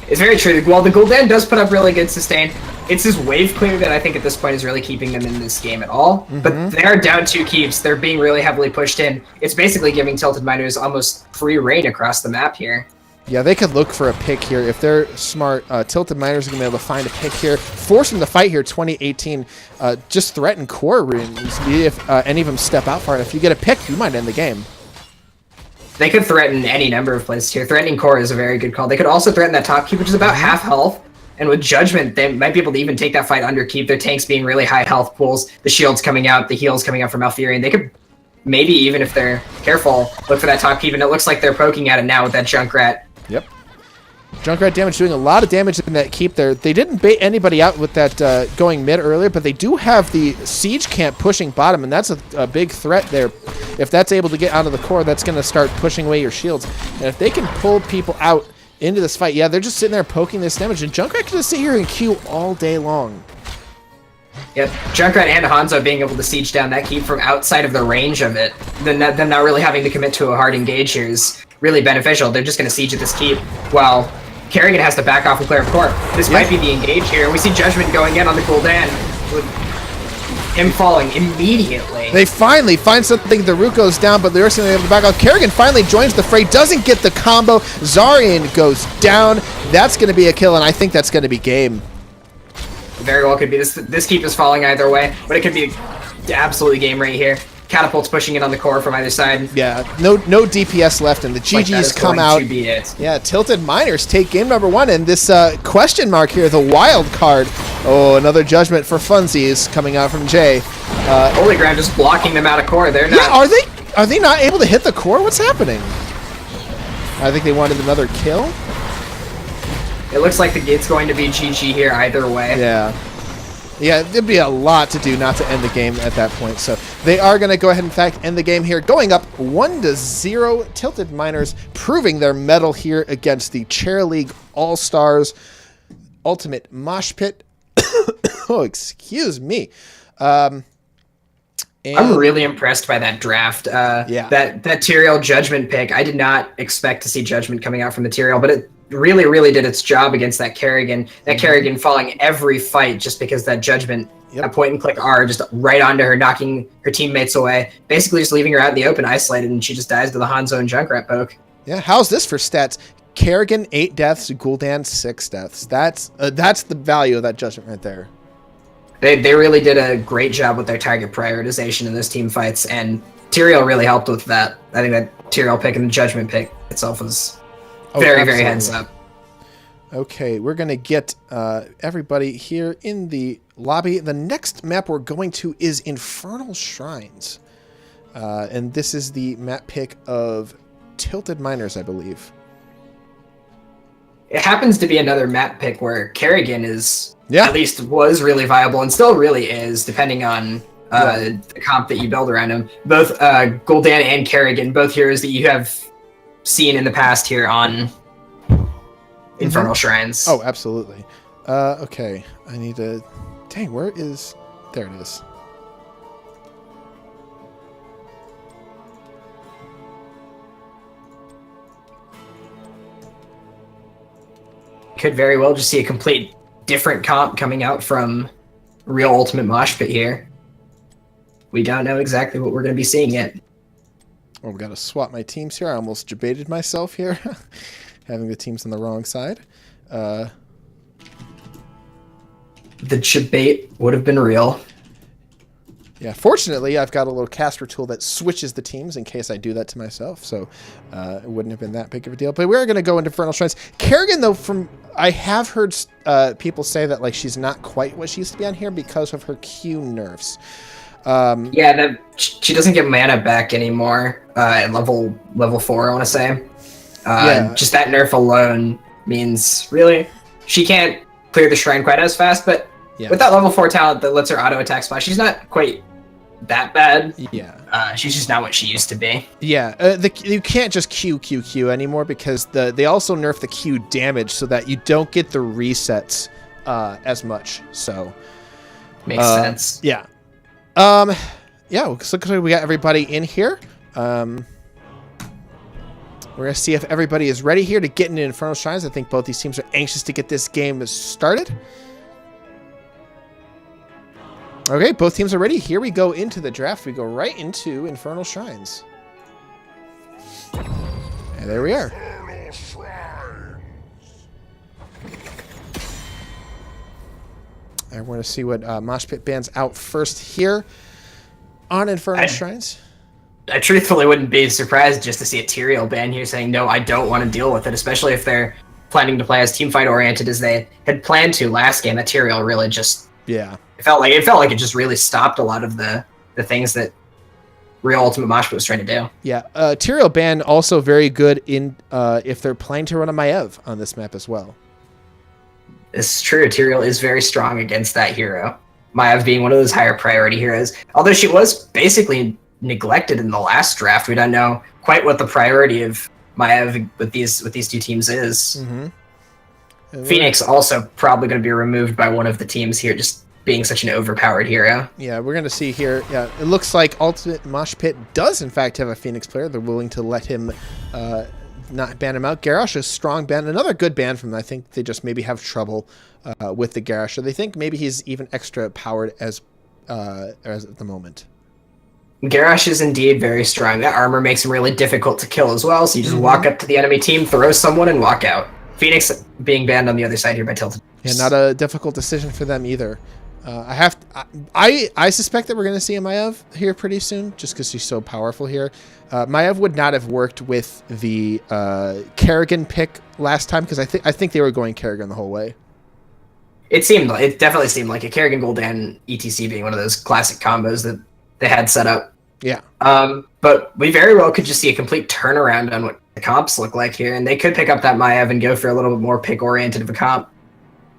It's very true. While the Gul'dan does put up really good sustain, it's his wave clear that I think at this point is really keeping them in this game at all. But they are down 2 keeps. They're being really heavily pushed in. It's basically giving Tilted Miners almost free reign across the map here. Yeah, they could look for a pick here. If they're smart, Tilted Miners are going to be able to find a pick here. Force them to fight here, 2018. Just threaten core runes if any of them step out far. And if you get a pick, you might end the game. They could threaten any number of places here. Threatening core is a very good call. They could also threaten that top keep, which is about half health. And with Judgment, they might be able to even take that fight under keep. Their tanks being really high health pools, the shields coming out, the heals coming out from Malfurion. They could maybe, even if they're careful, look for that top keep. And it looks like they're poking at it now with that Junkrat. Yep. Junkrat damage doing a lot of damage in that keep there. They didn't bait anybody out with that going mid earlier, but they do have the siege camp pushing bottom, and that's a big threat there. If that's able to get onto the core, that's going to start pushing away your shields. And if they can pull people out into this fight. Yeah, they're just sitting there poking this damage, and Junkrat can just sit here and queue all day long. Yep, Junkrat and Hanzo being able to siege down that keep from outside of the range of it, them not really having to commit to a hard engage here is really beneficial. They're just going to siege at this keep, while Kerrigan has to back off and clear up core. This might be the engage here. We see Judgment going in on the Gul'dan, with him falling immediately. They finally find something. The root goes down, but they're still able to back off. Kerrigan finally joins the fray, doesn't get the combo. Zarian goes down. That's going to be a kill, and I think that's going to be game. Very well could be. This keep is falling either way, but it could be absolutely game right here. Catapult's pushing it on the core from either side. Yeah, no DPS left, and the GGs come out. Yeah, Tilted Miners take game number 1, and this question mark here, the wild card. Oh, another judgment for funsies coming out from Jay. Holy Ground just blocking them out of core. They're not. Yeah, are they not able to hit the core? What's happening? I think they wanted another kill. It looks like it's going to be GG here either way. Yeah. Yeah, there'd be a lot to do not to end the game at that point. So they are going to go ahead and, in fact, end the game here. Going up 1-0. Tilted Miners proving their mettle here against the Chair League All-Stars Ultimate Mosh Pit. Oh, excuse me. I'm really impressed by that draft. Yeah. That Tyrael Judgment pick. I did not expect to see Judgment coming out from the Tyrael, but it really, really did its job against that Kerrigan. That Kerrigan falling every fight just because that Judgment, a point-and-click R, just right onto her, knocking her teammates away. Basically just leaving her out in the open, isolated, and she just dies to the Hanzo and Junkrat poke. Yeah, how's this for stats? Kerrigan, 8 deaths. Gul'dan, 6 deaths. That's the value of that Judgment right there. They really did a great job with their target prioritization in those team fights, and Tyrael really helped with that. I think that Tyrael pick and the Judgment pick itself was very heads up. Okay, we're going to get everybody here in the lobby. The next map we're going to is Infernal Shrines. And this is the map pick of Tilted Miners, I believe. It happens to be another map pick where Kerrigan is, at least was really viable and still really is, depending on the comp that you build around him. Both Gul'dan and Kerrigan, both heroes that you have seen in the past here on Infernal Shrines. Oh, absolutely. Okay, I need to... Dang, where is... There it is. Could very well just see a complete different comp coming out from Real Ultimate Mosh Pit here. We don't know exactly what we're going to be seeing yet. Oh, we got to swap my teams here. I almost debated myself here. Having the teams on the wrong side. The debate would have been real. Yeah, fortunately, I've got a little caster tool that switches the teams in case I do that to myself, so it wouldn't have been that big of a deal. But we're going to go into Infernal Shrines. Kerrigan, though, I have heard people say that like she's not quite what she used to be on here because of her Q nerfs. Yeah, she doesn't get mana back anymore at level 4, I want to say. Just that nerf alone means, really, she can't clear the shrine quite as fast, but with that level 4 talent that lets her auto-attack splash, she's not quite that bad. Yeah. She's just not what she used to be. Yeah, you can't just Q anymore because they also nerf the Q damage so that you don't get the resets as much. So makes sense. Yeah. Yeah, looks like we got everybody in here. We're going to see if everybody is ready here to get into Infernal Shrines. I think both these teams are anxious to get this game started. Okay, both teams are ready. Here we go into the draft. We go right into Infernal Shrines. And there we are. I want to see what Mosh Pit bands out first here on Infernal Shrines. I truthfully wouldn't be surprised just to see a Tyrael ban here saying, no, I don't want to deal with it, especially if they're planning to play as team fight oriented as they had planned to last game. That Tyrael really just... Yeah. It felt like it just really stopped a lot of the things that Real Ultimate Mosh Pit was trying to do. Yeah. Tyrael ban also very good in if they're planning to run a Maiev on this map as well. It's true. Tyrael is very strong against that hero. Maiev being one of those higher priority heroes. Although she was basically neglected in the last draft, we don't know quite what the priority of Maev with these two teams is. Mm-hmm. Phoenix also probably going to be removed by one of the teams here, just being such an overpowered hero. Yeah, we're going to see here. Yeah, it looks like Ultimate Mosh Pit does, in fact, have a Phoenix player. They're willing to let him not ban him out. Garrosh is strong ban. Another good ban from them. I think they just maybe have trouble with the Garrosh. Or they think maybe he's even extra powered as at the moment. Garrosh is indeed very strong. That armor makes him really difficult to kill as well, so you just walk up to the enemy team, throw someone, and walk out. Phoenix being banned on the other side here by Tilted. Yeah, not a difficult decision for them either. I suspect that we're going to see a Maev here pretty soon, just because she's so powerful here. Maev would not have worked with the Kerrigan pick last time, because I think they were going Kerrigan the whole way. It definitely seemed like a Kerrigan Gul'dan ETC being one of those classic combos that they had set up. Yeah. But we very well could just see a complete turnaround on what the comps look like here, and they could pick up that Maev and go for a little bit more pick-oriented of a comp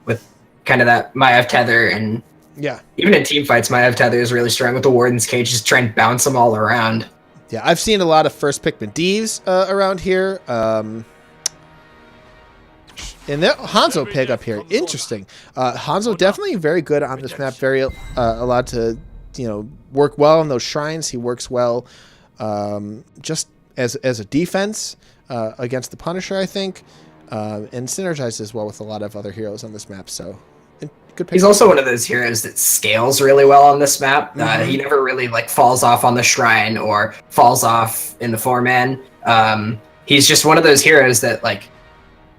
with kind of that Maev tether. And yeah, even in team fights, Maev tether is really strong with the Warden's Cage, just trying to bounce them all around. Yeah, I've seen a lot of first-pick Medivhs around here. And the Hanzo pick up here, interesting. Hanzo definitely very good on this map, very allowed to work well on those shrines. He works well just as a defense against the Punisher, I think, and synergizes well with a lot of other heroes on this map. So good pick. He's also one of those heroes that scales really well on this map. He never really falls off on the shrine or falls off in the 4-man. He's just one of those heroes that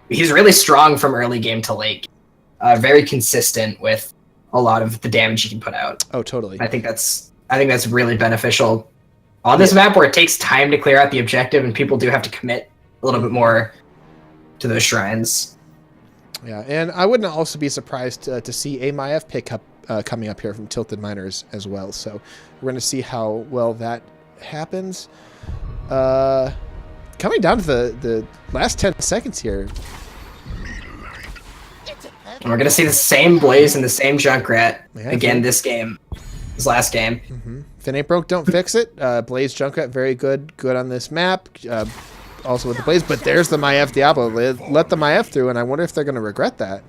he's really strong from early game to late. Very consistent with a lot of the damage he can put out. Oh, totally. I think that's really beneficial on this map where it takes time to clear out the objective and people do have to commit a little bit more to those shrines. Yeah, and I wouldn't also be surprised to see a Maev pick up coming up here from Tilted Miners as well. So we're going to see how well that happens. Coming down to the last 10 seconds here. And we're going to see the same Blaze and the same Junkrat again this last game. If it ain't broke, don't fix it. Blaze Junkrat, very good on this map. Also with the Blaze, but there's the Maev Diablo. Let the Maev through, and I wonder if they're going to regret that.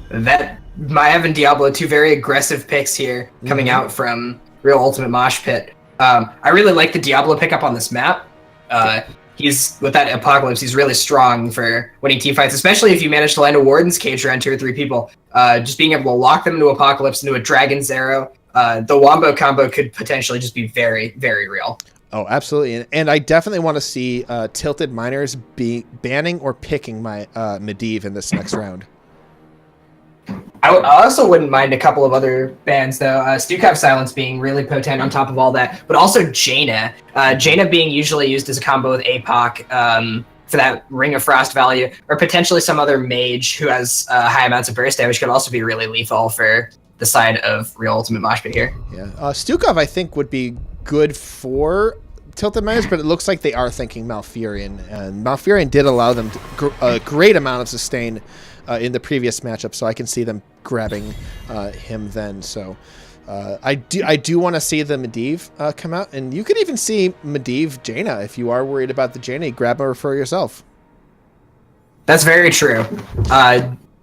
That Maev and Diablo, two very aggressive picks here coming out from Real Ultimate Mosh Pit. I really like the Diablo pickup on this map. He's with that Apocalypse, he's really strong for winning team fights, especially if you manage to land a Warden's Cage around 2 or 3 people. Just being able to lock them into Apocalypse, into a Dragon's Arrow. The Wombo combo could potentially just be very, very real. Oh, absolutely. And I definitely want to see Tilted Miners be banning or picking my Medivh in this next round. I also wouldn't mind a couple of other bans, though. Stukov Silence being really potent on top of all that, but also Jaina. Jaina being usually used as a combo with APOC for that Ring of Frost value, or potentially some other mage who has high amounts of burst damage could also be really lethal for the side of Real Ultimate Mosh Pit here. Yeah, Stukov, I think, would be good for Tilted Miners, but it looks like they are thinking Malfurion, and Malfurion did allow them a great amount of sustain in the previous matchup, so I can see them grabbing him then. So I do want to see the Medivh come out, and you could even see Medivh Jaina if you are worried about the Jaina. Grab her for yourself. That's very true.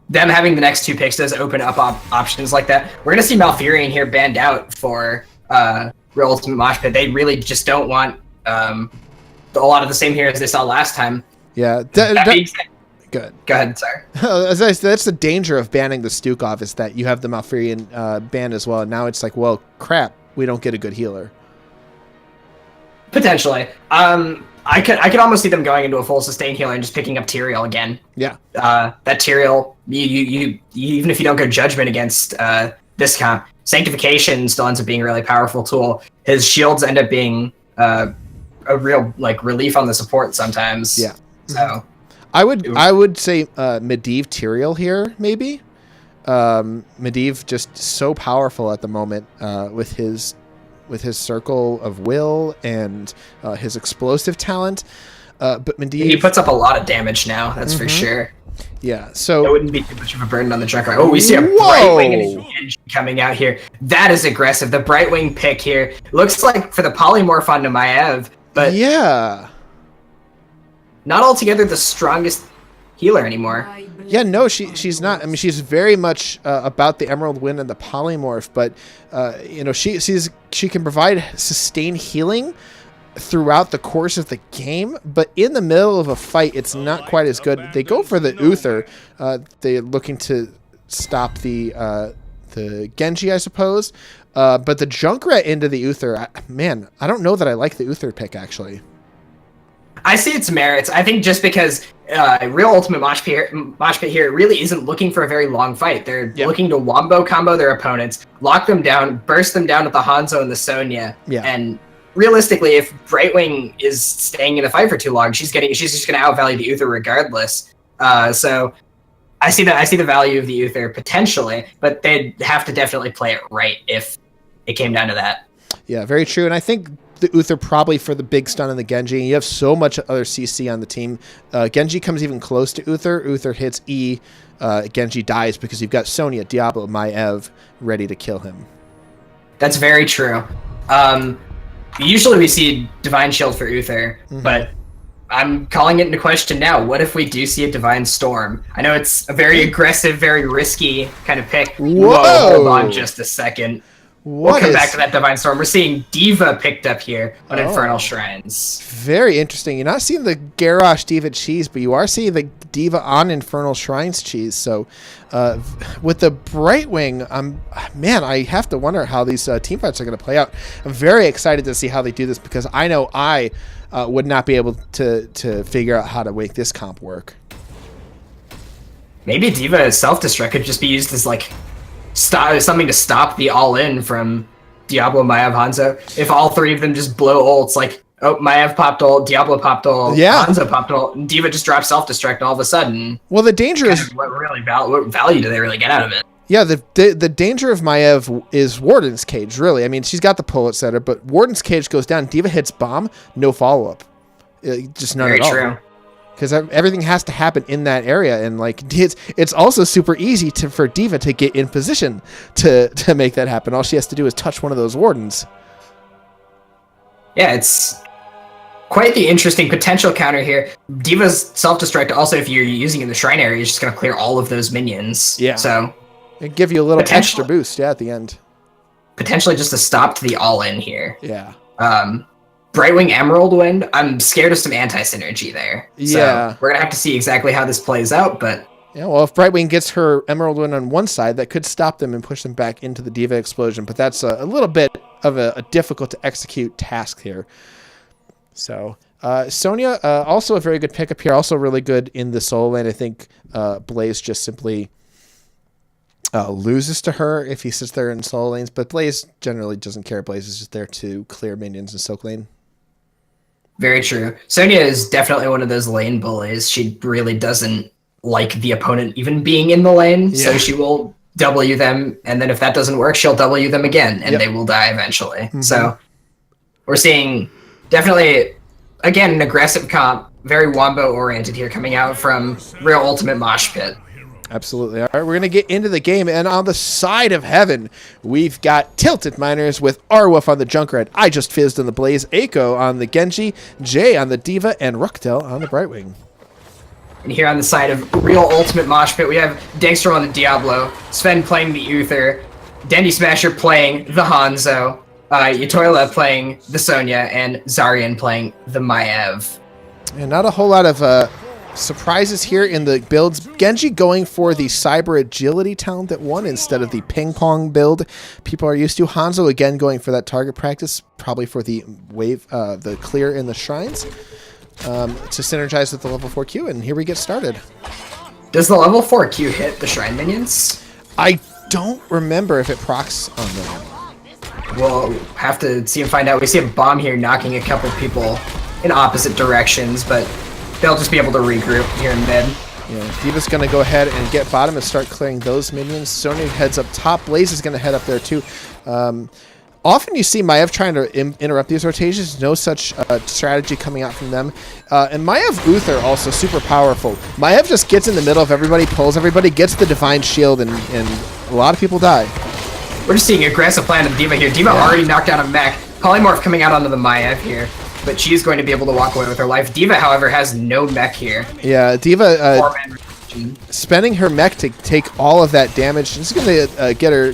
Them having the next 2 picks does open up options like that. We're gonna see Malfurion here banned out for Real Ultimate Mosh Pit. They really just don't want a lot of the same heroes they saw last time. Yeah. That being said, good. Go ahead, sorry. That's the danger of banning the Stukov, is that you have the Malfurion ban as well. And now it's like, well, crap, we don't get a good healer. Potentially. I could almost see them going into a full sustain healer and just picking up Tyrael again. Yeah. That Tyrael, you even if you don't go Judgment against this comp, Sanctification still ends up being a really powerful tool. His shields end up being a real relief on the support sometimes. Yeah. So I would say Medivh Tyrael here, maybe. Medivh just so powerful at the moment with his circle of will and his explosive talent. But Medivh, he puts up a lot of damage now, that's for sure. Yeah, so it wouldn't be too much of a burden on the Junkrat. Oh, we see a Brightwing and his engine coming out here. That is aggressive. The Brightwing pick here looks like for the polymorph onto Maev, but yeah, not altogether the strongest healer anymore. Yeah, no, she's not. I mean, she's very much about the Emerald Wind and the Polymorph, but you know, she can provide sustained healing throughout the course of the game, but in the middle of a fight, it's not quite as good. They go for the Uther. They're looking to stop the Genji, I suppose, but the Junkrat into the Uther. Man, I don't know that I like the Uther pick actually. I see its merits. I think just because real Ultimate Mosh Pit here really isn't looking for a very long fight. They're looking to wombo combo their opponents, lock them down, burst them down with the Hanzo and the Sonya, and realistically, if Brightwing is staying in the fight for too long, she's just going to outvalue the Uther regardless. So I see the value of the Uther potentially, but they'd have to definitely play it right if it came down to that. Yeah, very true. And I think the Uther probably for the big stun on the Genji. And you have so much other CC on the team. Genji comes even close to Uther. Uther hits E. Genji dies because you've got Sonya, Diablo, Maiev ready to kill him. That's very true. Usually we see Divine Shield for Uther, but I'm calling it into question now. What if we do see a Divine Storm? I know it's a very aggressive, very risky kind of pick. Whoa, hold on just a second. We'll come back to that Divine Storm. We're seeing Diva picked up here on Infernal Shrines. Very interesting. You're not seeing the Garrosh Diva cheese, but you are seeing the Diva on Infernal Shrines cheese. So with the Brightwing, man, I have to wonder how these team fights are going to play out. I'm very excited to see how they do this because I know I would not be able to figure out how to make this comp work. Maybe Diva self-destruct could just be used as like something to stop the all-in from Diablo, Maiev, Hanzo. If all three of them just blow ults, like, oh, Maiev popped ult, Diablo popped ult, Hanzo popped ult, and Diva just drops self-destruct, and all of a sudden... Well, the danger is... What value do they really get out of it? Yeah, the danger of Maiev is Warden's Cage, really. I mean, she's got the pull, etc., but Warden's Cage goes down, Diva hits bomb, no follow-up. Just none at all. Very true. Because everything has to happen in that area, and like it's also super easy for Diva to get in position to make that happen. All she has to do is touch one of those wardens. Yeah, it's quite the interesting potential counter here. Diva's self-destruct, also if you're using it in the shrine area, is just going to clear all of those minions. Yeah. So it'd give you a little extra boost, at the end. Potentially just a stop to the all-in here. Yeah. Brightwing Emerald Wind, I'm scared of some anti-synergy there. Yeah. So we're going to have to see exactly how this plays out, but... Yeah, well, if Brightwing gets her Emerald Wind on one side, that could stop them and push them back into the Diva explosion, but that's a little bit of a difficult to execute task here. So, Sonya, also a very good pickup here, also really good in the solo lane. I think Blaze just simply loses to her if he sits there in solo lanes, but Blaze generally doesn't care. Blaze is just there to clear minions in soak lane. Very true. Sonya is definitely one of those lane bullies. She really doesn't like the opponent even being in the lane, so she will W them, and then if that doesn't work, she'll W them again, and they will die eventually. So we're seeing definitely, again, an aggressive comp, very wombo-oriented here, coming out from real Ultimate Mosh Pit. Absolutely. All right, we're going to get into the game, and on the side of heaven, we've got Tilted Miners with Arwolf on the Junkrat, I Just Fizzed on the Blaze, Eiko on the Genji, Jay on the Diva, and Rooktel on the Brightwing. And here on the side of real Ultimate Mosh Pit, we have Dangster on the Diablo, Sven playing the Uther, Dendy Smasher playing the Hanzo, Yatoila playing the Sonya, and Zaryan playing the Maiev. And not a whole lot of surprises here in the builds. Genji going for the Cyber Agility talent that won instead of the Ping Pong build people are used to. Hanzo again going for that target practice, probably for the wave, the clear in the shrines, to synergize with the level 4 Q. And here we get started. Does the level 4 Q hit the shrine minions? I don't remember if it procs on them. We'll have to see and find out. We see a bomb here knocking a couple people in opposite directions, but they'll just be able to regroup here in mid. Yeah, Diva's going to go ahead and get bottom and start clearing those minions. Sonya heads up top. Blaze is going to head up there too. Often you see Maiev trying to interrupt these rotations. No such strategy coming out from them. And Maiev Uther also super powerful. Maiev just gets in the middle of everybody, pulls everybody, gets the Divine Shield, and a lot of people die. We're just seeing aggressive plan of Diva here. Diva already knocked out a mech. Polymorph coming out onto the Maiev here. but she's going to be able to walk away with her life. D.Va, however, has no mech here. Yeah, D.Va Four-man spending her mech to take all of that damage. She's going to get her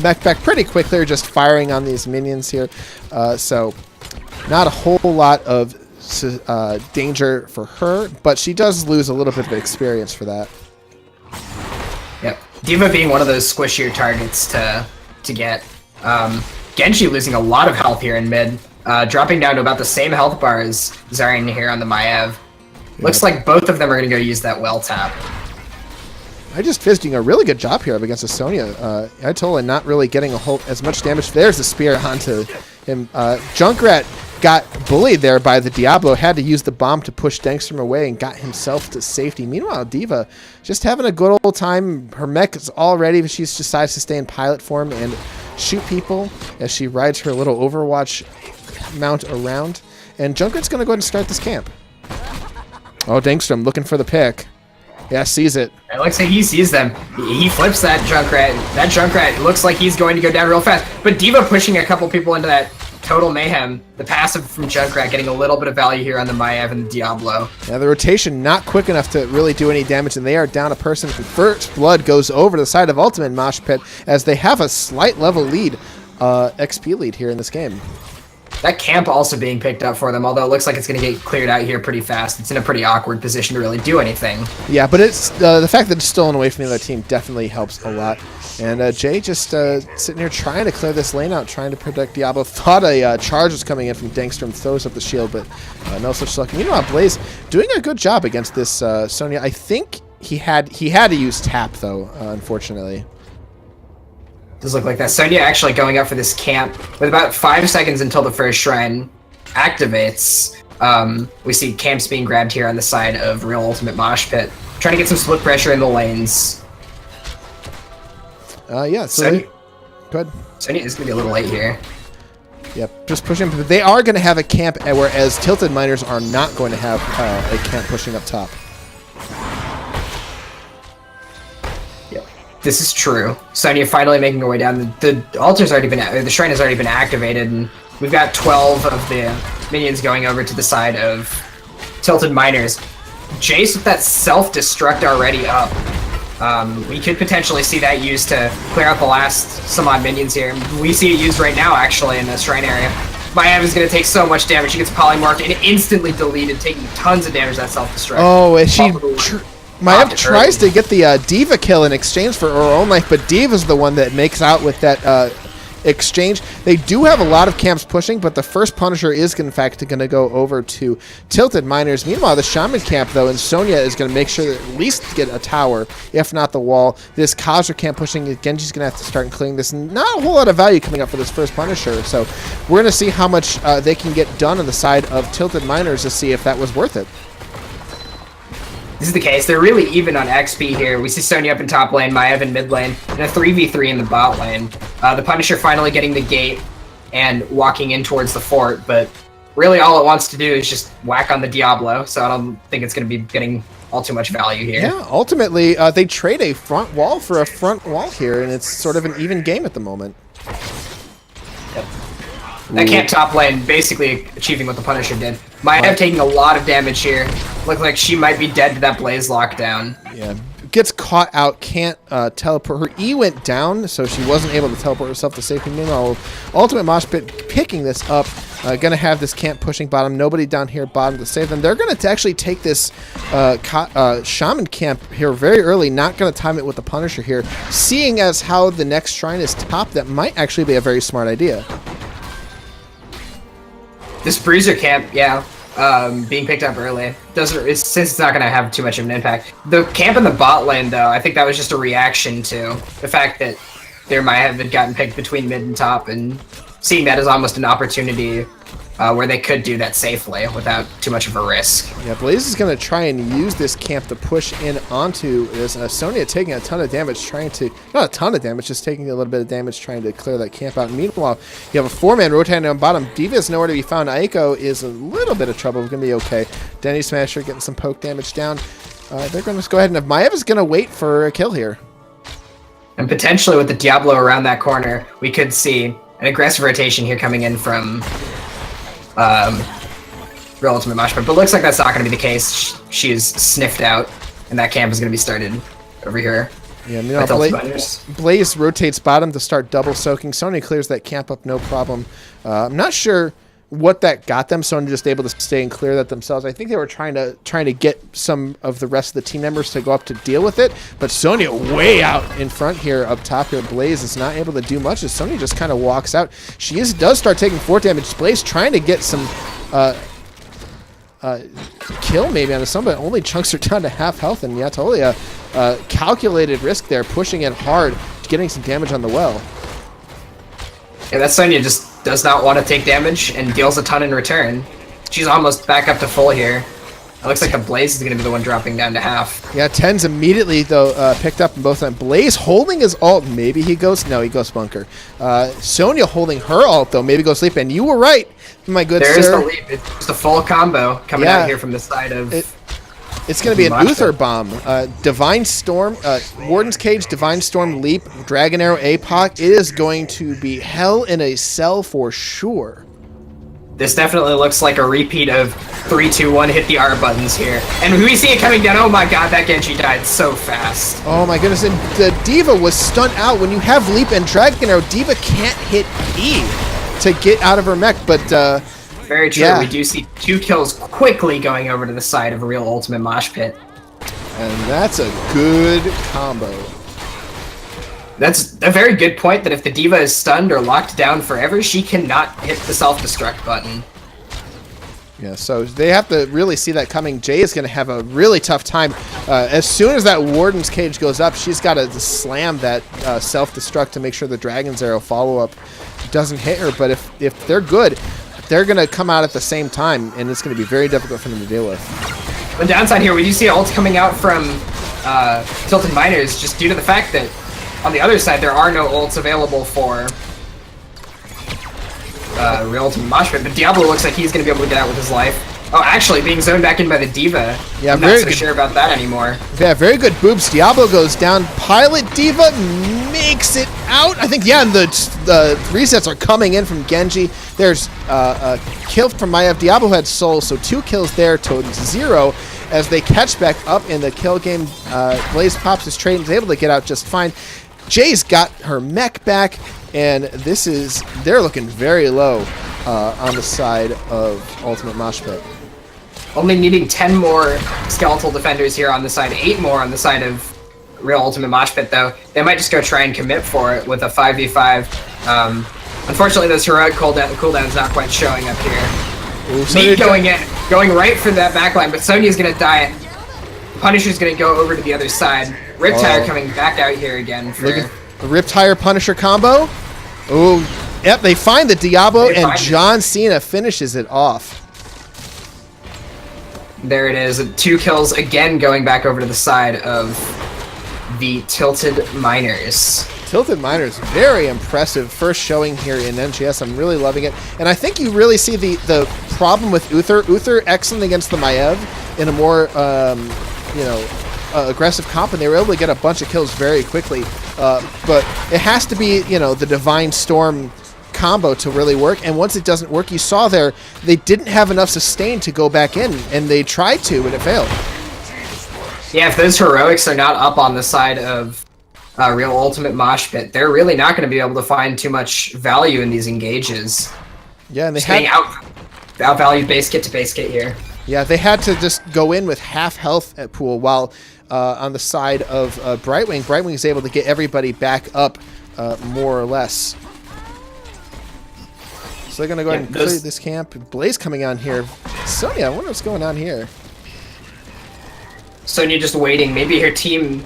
mech back pretty quickly, or just firing on these minions here. So not a whole lot of danger for her, but she does lose a little bit of experience for that. Yep. D.Va being one of those squishier targets to get. Genji losing a lot of health here in mid, dropping down to about the same health bar as Zaryan here on the Maiev. Looks like both of them are going to go use that well tap. I just Fizz doing a really good job here up against a Sonya. Ayatollah not really getting as much damage. There's the spear onto him. Junkrat got bullied there by the Diablo, had to use the bomb to push Dangstrom away and got himself to safety. Meanwhile, D.Va just having a good old time. Her mech is all ready, but she decides to stay in pilot form and shoot people as she rides her little Overwatch mount around. And Junkrat's going to go ahead and start this camp. Oh, Dangstrom looking for the pick. Yeah, sees it. It looks like he sees them. He flips that Junkrat. That Junkrat looks like he's going to go down real fast. But D.Va pushing a couple people into that total mayhem. The passive from Junkrat getting a little bit of value here on the Maiev and the Diablo. Yeah, the rotation not quick enough to really do any damage, and they are down a person. First blood goes over to the side of Ultimate Mosh Pit as they have a slight level lead, XP lead here in this game. That camp also being picked up for them, although it looks like it's going to get cleared out here pretty fast. It's in a pretty awkward position to really do anything. Yeah, but it's the fact that it's stolen away from the other team definitely helps a lot. And Jay just sitting here trying to clear this lane out, trying to protect Diablo. Thought a charge was coming in from Dangstrom, throws up the shield, but no such luck. Meanwhile, Blaze doing a good job against this Sonya. I think he had to use tap, though, unfortunately. Does look like that. Sonya actually going up for this camp with about 5 seconds until the first shrine activates. We see camps being grabbed here on the side of Real Ultimate Mosh Pit, trying to get some split pressure in the lanes. Yeah, so Sonya, go ahead. Sonya is going to be a little late here. Yep, just pushing. But they are going to have a camp, whereas Tilted Miners are not going to have a camp pushing up top. This is true. Sonya finally making her way down. The altar's already been, the shrine has already been activated, and we've got 12 of the minions going over to the side of Tilted Miners. Jace with that self-destruct already up. We could potentially see that used to clear out the last some odd minions here. We see it used right now, actually, in the shrine area. Maiev is going to take so much damage. She gets polymorphed and instantly deleted, taking tons of damage that self-destruct. Oh, is she... Maiev tries to get the D.Va kill in exchange for her own life, but D.Va's the one that makes out with that exchange. They do have a lot of camps pushing, but the first Punisher is, in fact, going to go over to Tilted Miners. Meanwhile, the Shaman camp, though, and Sonya is going to make sure that at least get a tower, if not the wall. This Khazra camp pushing, Genji's going to have to start clearing this. Not a whole lot of value coming up for this first Punisher, so we're going to see how much they can get done on the side of Tilted Miners to see if that was worth it. This is the case. They're really even on XP here. We see Sonya up in top lane, Maiev in mid lane, and a 3v3 in the bot lane. The Punisher finally getting the gate and walking in towards the fort, but really all it wants to do is just whack on the Diablo, so I don't think it's going to be getting all too much value here. Yeah, ultimately, they trade a front wall for a front wall here, and it's sort of an even game at the moment. Yep. That camp top lane basically achieving what the Punisher did. Maiev taking a lot of damage here. Look like she might be dead to that Blaze lockdown. Yeah, gets caught out, can't teleport. Her E went down, so she wasn't able to teleport herself to safety. Meanwhile, Ultimate Mosh Pit picking this up. Going to have this camp pushing bottom. Nobody down here bottom to save them. They're going to actually take this Shaman camp here very early. Not going to time it with the Punisher here. Seeing as how the next shrine is top, that might actually be a very smart idea. This Bruiser camp, yeah, being picked up early. Since it's not going to have too much of an impact. The camp in the bot lane, though, I think that was just a reaction to the fact that there might have gotten picked between mid and top, and seeing that as almost an opportunity where they could do that safely without too much of a risk. Yeah, Blaze is going to try and use this camp to push in onto this. Sonya taking a ton of damage, trying to... Not a ton of damage, just taking a little bit of damage, trying to clear that camp out. Meanwhile, you have a 4-man rotating on bottom. D.Va is nowhere to be found. Aiko is a little bit of trouble. It's going to be okay. Denny Smasher getting some poke damage down. They're going to just go ahead and... Maiev is going to wait for a kill here. And potentially with the Diablo around that corner, we could see an aggressive rotation here coming in from Real Ultimate Mosh Pit, but looks like that's not going to be the case. She is sniffed out, and that camp is going to be started over here. Yeah, you know, Blaze rotates bottom to start double soaking. Sonya clears that camp up, no problem. I'm not sure what that got them. Sonya just able to stay and clear that themselves. I think they were trying to get some of the rest of the team members to go up to deal with it. But Sonya way out in front here up top here. Blaze is not able to do much as Sonya just kind of walks out. She does start taking fort damage. Blaze trying to get some kill maybe on some, but only chunks her down to half health, and yeah, totally a calculated risk there, pushing it hard, getting some damage on the well. Yeah, that Sonya just does not want to take damage and deals a ton in return. She's almost back up to full here. It looks like the Blaze is going to be the one dropping down to half. Yeah, Ten's immediately, though, picked up in both ends. Blaze holding his ult. Maybe he goes... No, he goes bunker. Sonya holding her ult, though. Maybe goes sleep. And you were right, my good sir. There's the leap. It's just a full combo coming out here from the side of... It's going to be an Uther bomb. Divine Storm, Warden's Cage, Divine Storm, Leap, Dragon Arrow, APOC. It is going to be hell in a cell for sure. This definitely looks like a repeat of 3, 2, 1, hit the R buttons here. And we see it coming down. Oh my god, that Genji died so fast. Oh my goodness, and the D.Va was stunned out. When you have Leap and Dragon Arrow, D.Va can't hit E to get out of her mech, but... Very true, we do see 2 kills quickly going over to the side of a Real Ultimate Mosh Pit. And that's a good combo. That's a very good point, that if the D.Va is stunned or locked down forever, she cannot hit the self-destruct button. Yeah, so they have to really see that coming. Jay is going to have a really tough time. As soon as that Warden's Cage goes up, she's got to slam that self-destruct to make sure the Dragon's Arrow follow-up doesn't hit her. But if they're good, they're going to come out at the same time, and it's going to be very difficult for them to deal with. The downside here, we do see ults coming out from Tilted Miners, just due to the fact that on the other side, there are no ults available for Real Ultimate Mosh Pit, but Diablo looks like he's going to be able to get out with his life. Oh, actually, being zoned back in by the D.Va. Yeah, I'm not so sure about that anymore. Yeah, very good boobs. Diablo goes down. Pilot D.Va makes it out. I think, yeah, and the resets are coming in from Genji. There's a kill from Maiev. Diablo had Soul, so 2 kills there to 0. As they catch back up in the kill game, Blaze pops his trade and is able to get out just fine. Jay's got her mech back, and they're looking very low on the side of Ultimate Mosh Pit. Only needing 10 more skeletal defenders here on the side, 8 more on the side of Real Ultimate Mosh Pit, though. They might just go try and commit for it with a 5v5. Unfortunately, those heroic cooldown's not quite showing up here. Ooh, Meat going right for that backline, but Sonya's going to die. Punisher's going to go over to the other side. Riptire coming back out here again for... Look at the Riptire Punisher combo. Oh, yep, they find the Diablo, and John Cena finishes it off. There it is. 2 kills again going back over to the side of the Tilted Miners. Tilted Miners, very impressive first showing here in NGS. I'm really loving it. And I think you really see the problem with Uther. Uther excellent against the Maiev in a more, aggressive comp, and they were able to get a bunch of kills very quickly. But it has to be, the Divine Storm combo to really work, and once it doesn't work, you saw there, they didn't have enough sustain to go back in, and they tried to, but it failed. Yeah, if those heroics are not up on the side of Real Ultimate Mosh Pit, they're really not going to be able to find too much value in these engages. Yeah, and they had outvalued base kit to base kit here. Yeah, they had to just go in with half health at pool, while on the side of Brightwing, Brightwing is able to get everybody back up more or less. So they're going to go ahead and clear this camp. Blaze coming on here. Sonya, I wonder what's going on here. Sonya just waiting. Maybe her team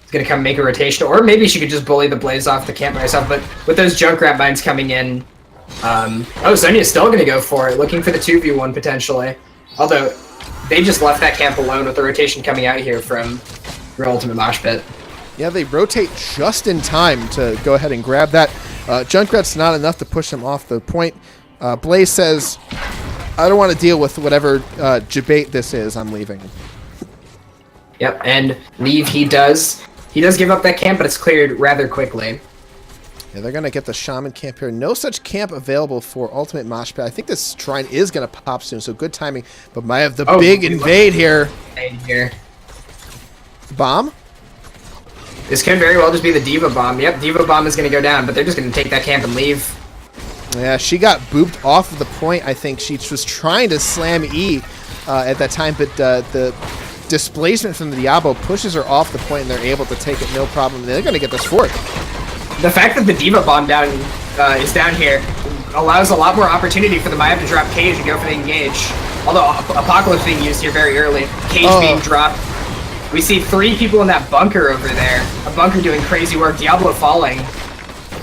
is going to come make a rotation, or maybe she could just bully the Blaze off the camp by herself. But with those Junkrat mines coming in, Sonya's still going to go for it, looking for the 2v1 potentially. Although, they just left that camp alone with the rotation coming out here from Real Ultimate Mosh Pit. Yeah, they rotate just in time to go ahead and grab that. Junkrat's not enough to push him off the point. Blaze says, I don't want to deal with whatever debate this is. I'm leaving. Yep, and leave he does. He does give up that camp, but it's cleared rather quickly. Yeah, they're going to get the Shaman camp here. No such camp available for Ultimate Mosh Pit. I think this shrine is going to pop soon, so good timing. But might have the big invade here. Bomb? This could very well just be the Diva Bomb. Yep, Diva Bomb is going to go down, but they're just going to take that camp and leave. Yeah, she got booped off of the point. I think she was trying to slam E at that time, but the displacement from the Diablo pushes her off the point, and they're able to take it no problem. They're going to get this fort. The fact that the Diva Bomb is down here allows a lot more opportunity for the Mayav to drop Cage and go for the engage. Although Apocalypse being used here very early, Cage being dropped. We see 3 people in that bunker over there. A bunker doing crazy work. Diablo falling.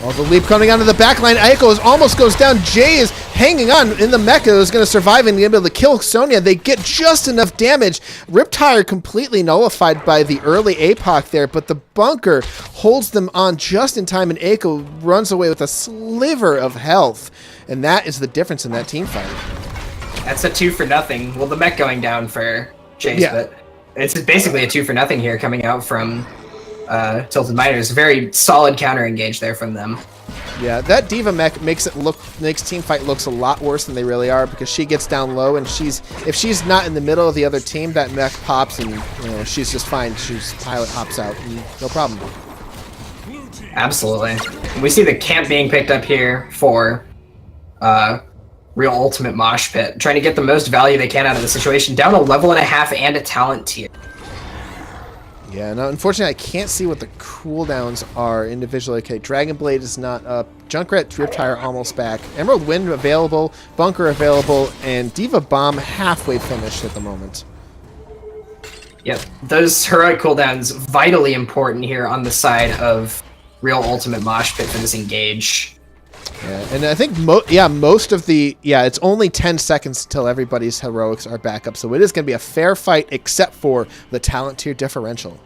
Oh, the leap coming onto the back line. Aiko almost goes down. Jay is hanging on in the mecha. Is going to survive and be able to kill Sonya. They get just enough damage. Riptire completely nullified by the early APOC there, but the bunker holds them on just in time, and Aiko runs away with a sliver of health. And that is the difference in that team fight. That's a 2 for nothing. Well, the mech going down for Chase, but it's basically a 2 for nothing here coming out from Tilted Miners. Very solid counter engage there from them. Yeah, that Diva mech makes team fight looks a lot worse than they really are, because she gets down low, and if she's not in the middle of the other team, that mech pops and she's just fine. Pilot hops out, and no problem. Absolutely. We see the camp being picked up here for Real Ultimate Mosh Pit, trying to get the most value they can out of the situation. Down a level and a half and a talent tier. Yeah, no, unfortunately, I can't see what the cooldowns are individually. Okay, Dragon Blade is not up. Junkrat Riptire almost back. Emerald Wind available. Bunker available. And Diva Bomb halfway finished at the moment. Yep, those heroic cooldowns vitally important here on the side of Real Ultimate Mosh Pit for this engage. Yeah, and I think most of the it's only 10 seconds until everybody's heroics are back up, so it is going to be a fair fight except for the talent tier differential.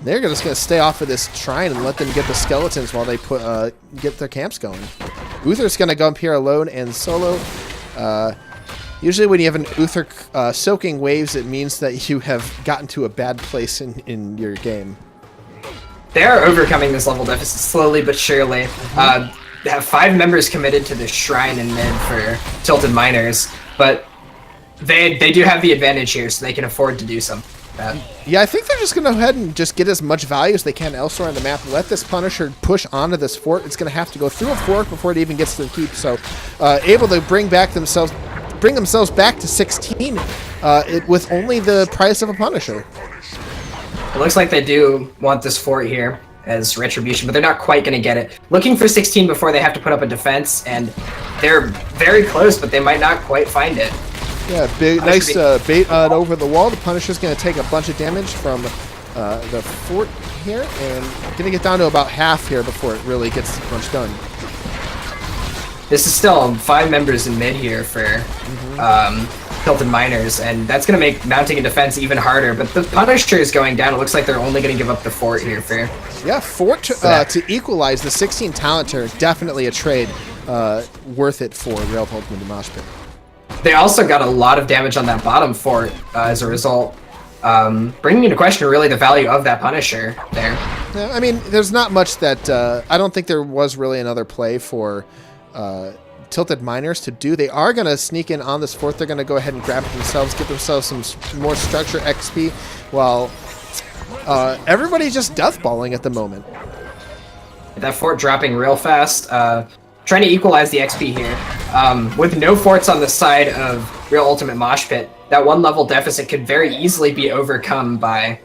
They're just going to stay off of this shrine and let them get the skeletons while they get their camps going. Uther's going to go up here alone and solo. Usually when you have an Uther soaking waves, it means that you have gotten to a bad place in your game. They are overcoming this level deficit slowly but surely. They have 5 members committed to the shrine in mid for Tilted Miners, but they do have the advantage here, so they can afford to do something like that. Yeah, I think they're just going to go ahead and just get as much value as they can elsewhere on the map. Let this Punisher push onto this fort. It's going to have to go through a fort before it even gets to the keep, so able to bring themselves back to 16 with only the price of a Punisher. It looks like they do want this fort here as retribution, but they're not quite going to get it. Looking for 16 before they have to put up a defense, and they're very close, but they might not quite find it. Yeah, nice bait over the wall. The Punisher's going to take a bunch of damage from the fort here, and going to get down to about half here before it really gets much done. This is still 5 members in mid here for Tilted Miners, and that's going to make mounting a defense even harder, but the Punisher is going down. It looks like they're only going to give up the fort here for... Yeah, fort to equalize the 16 talenter is definitely a trade worth it for Real Ultimate Mosh Pit. They also got a lot of damage on that bottom fort as a result, bringing into question really the value of that Punisher there. Yeah, I mean, there's not much that... I don't think there was really another play for... Tilted Miners to do. They are going to sneak in on this fort. They're going to go ahead and grab it themselves, get themselves some more structure XP, while everybody's just deathballing at the moment. That fort dropping real fast, trying to equalize the XP here. With no forts on the side of Real Ultimate Mosh Pit, that 1 level deficit could very easily be overcome by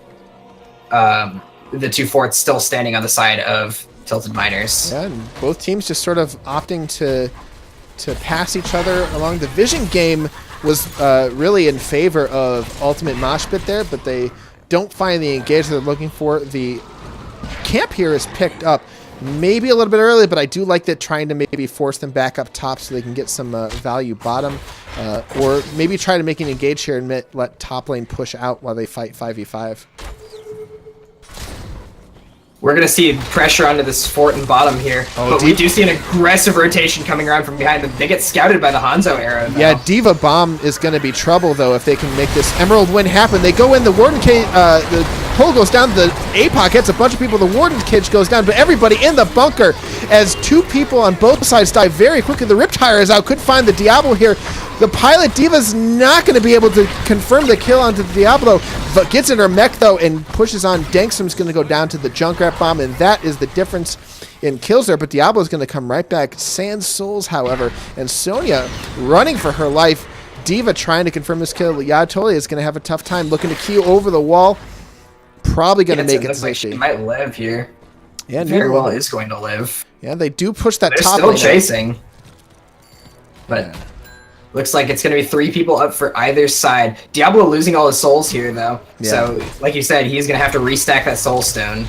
the 2 forts still standing on the side of Tilted Miners. Yeah, and both teams just sort of opting to pass each other along. The vision game was really in favor of Ultimate Mosh Pit there, but they don't find the engage they're looking for. The camp here is picked up maybe a little bit early, but I do like that, trying to maybe force them back up top so they can get some value bottom, or maybe try to make an engage here and let top lane push out while they fight 5v5. We're going to see pressure onto this fort and bottom here, but we do see an aggressive rotation coming around from behind them. They get scouted by the Hanzo arrow. Yeah, Diva Bomb is going to be trouble, though, if they can make this Emerald Wind happen. They go in, the Warden the Pull goes down. The APOC hits a bunch of people. The Warden Kid goes down, but everybody in the bunker as 2 people on both sides die very quickly. The Riptire is out. Couldn't find the Diablo here. The Pilot Diva's not going to be able to confirm the kill onto the Diablo, but gets in her mech, though, and pushes on. Dankstrom's going to go down to the Junkrat Bomb, and that is the difference in kills there. But Diablo's going to come right back. Sans Souls, however, and Sonya running for her life. Diva trying to confirm this kill. Yatoli is going to have a tough time looking to Q over the wall. Probably going to make it to looks like she might live here. Yeah, very well is going to live. Yeah, they do push that They're top still lane chasing. But looks like it's going to be 3 people up for either side. Diablo losing all his souls here, though. Yeah. So, like you said, he's going to have to restack that soul stone.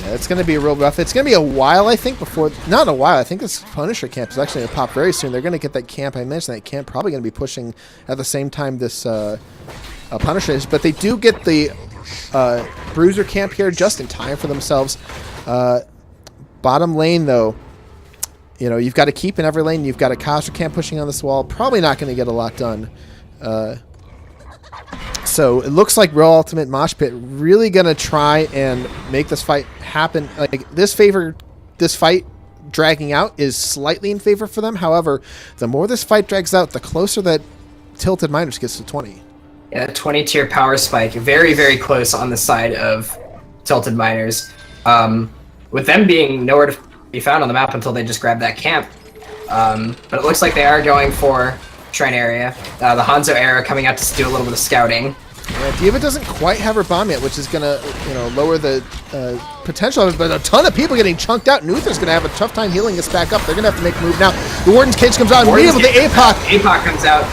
Yeah, it's going to be real rough. It's going to be a while, I think, before... Not a while. I think this Punisher camp is actually going to pop very soon. They're going to get that camp. I mentioned that camp probably going to be pushing at the same time this Punisher is. But they do get the Bruiser camp here just in time for themselves. Bottom lane, though, you know, you've got to keep in every lane. You've got a Kasha camp pushing on this wall. Probably not going to get a lot done. So it looks like Real Ultimate Mosh Pit really going to try and make this fight happen. Like this fight dragging out is slightly in favor for them. However, the more this fight drags out, the closer that Tilted Miners gets to 20. Yeah, 20 tier power spike. Very, very close on the side of Tilted Miners. With them being nowhere to be found on the map until they just grab that camp. But it looks like they are going for Shrine area. The Hanzo era coming out to do a little bit of scouting. Yeah, Diva doesn't quite have her bomb yet, which is going to, lower the potential of it, but a ton of people getting chunked out. Uther's going to have a tough time healing us back up. They're going to have to make a move now. The Warden's Cage comes out, and with the APOC. APOC comes out.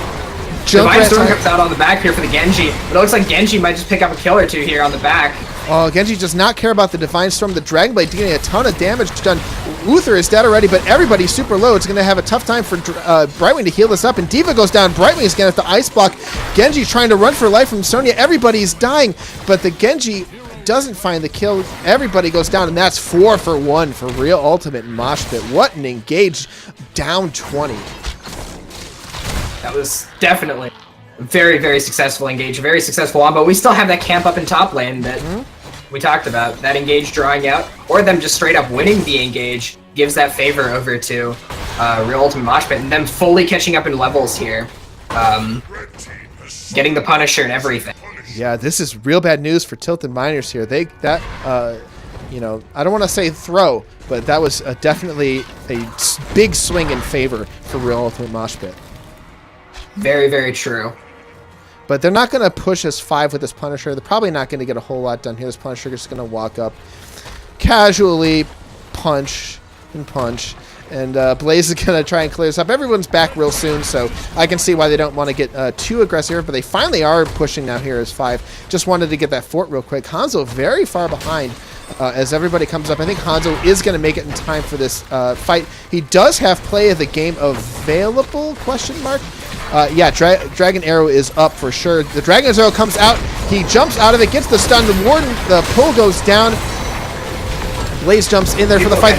Divine Storm comes out on the back here for the Genji. But it looks like Genji might just pick up a kill or 2 here on the back. Oh, Genji does not care about the Divine Storm. The Dragon Blade getting a ton of damage done. Uther is dead already, but everybody's super low. It's going to have a tough time for Brightwing to heal this up, and Diva goes down. Brightwing is going to have to ice block. Genji trying to run for life from Sonya. Everybody's dying, but the Genji doesn't find the kill. Everybody goes down, and that's 4 for 1 for Real Ultimate Mosh Pit. What an engage. Down 20. That was definitely a very, very successful engage, a very successful one, but we still have that camp up in top lane that we talked about. That engage drawing out, or them just straight up winning the engage, gives that favor over to Real Ultimate Mosh Pit, and them fully catching up in levels here. Getting the Punisher and everything. Yeah, this is real bad news for Tilted Miners here. I don't want to say throw, but that was definitely a big swing in favor for Real Ultimate Mosh Pit. Very, very true. But they're not going to push us 5 with this Punisher. They're probably not going to get a whole lot done here. This Punisher is just going to walk up, casually punch and punch. And Blaze is going to try and clear this up. Everyone's back real soon, so I can see why they don't want to get too aggressive. But they finally are pushing now here as 5. Just wanted to get that fort real quick. Hanzo very far behind as everybody comes up. I think Hanzo is going to make it in time for this fight. He does have play of the game available, question mark. Yeah, Dragon Arrow is up for sure. The Dragon Arrow comes out. He jumps out of it, gets the stun. The Warden, the pull goes down. Blaze jumps in there for the fight.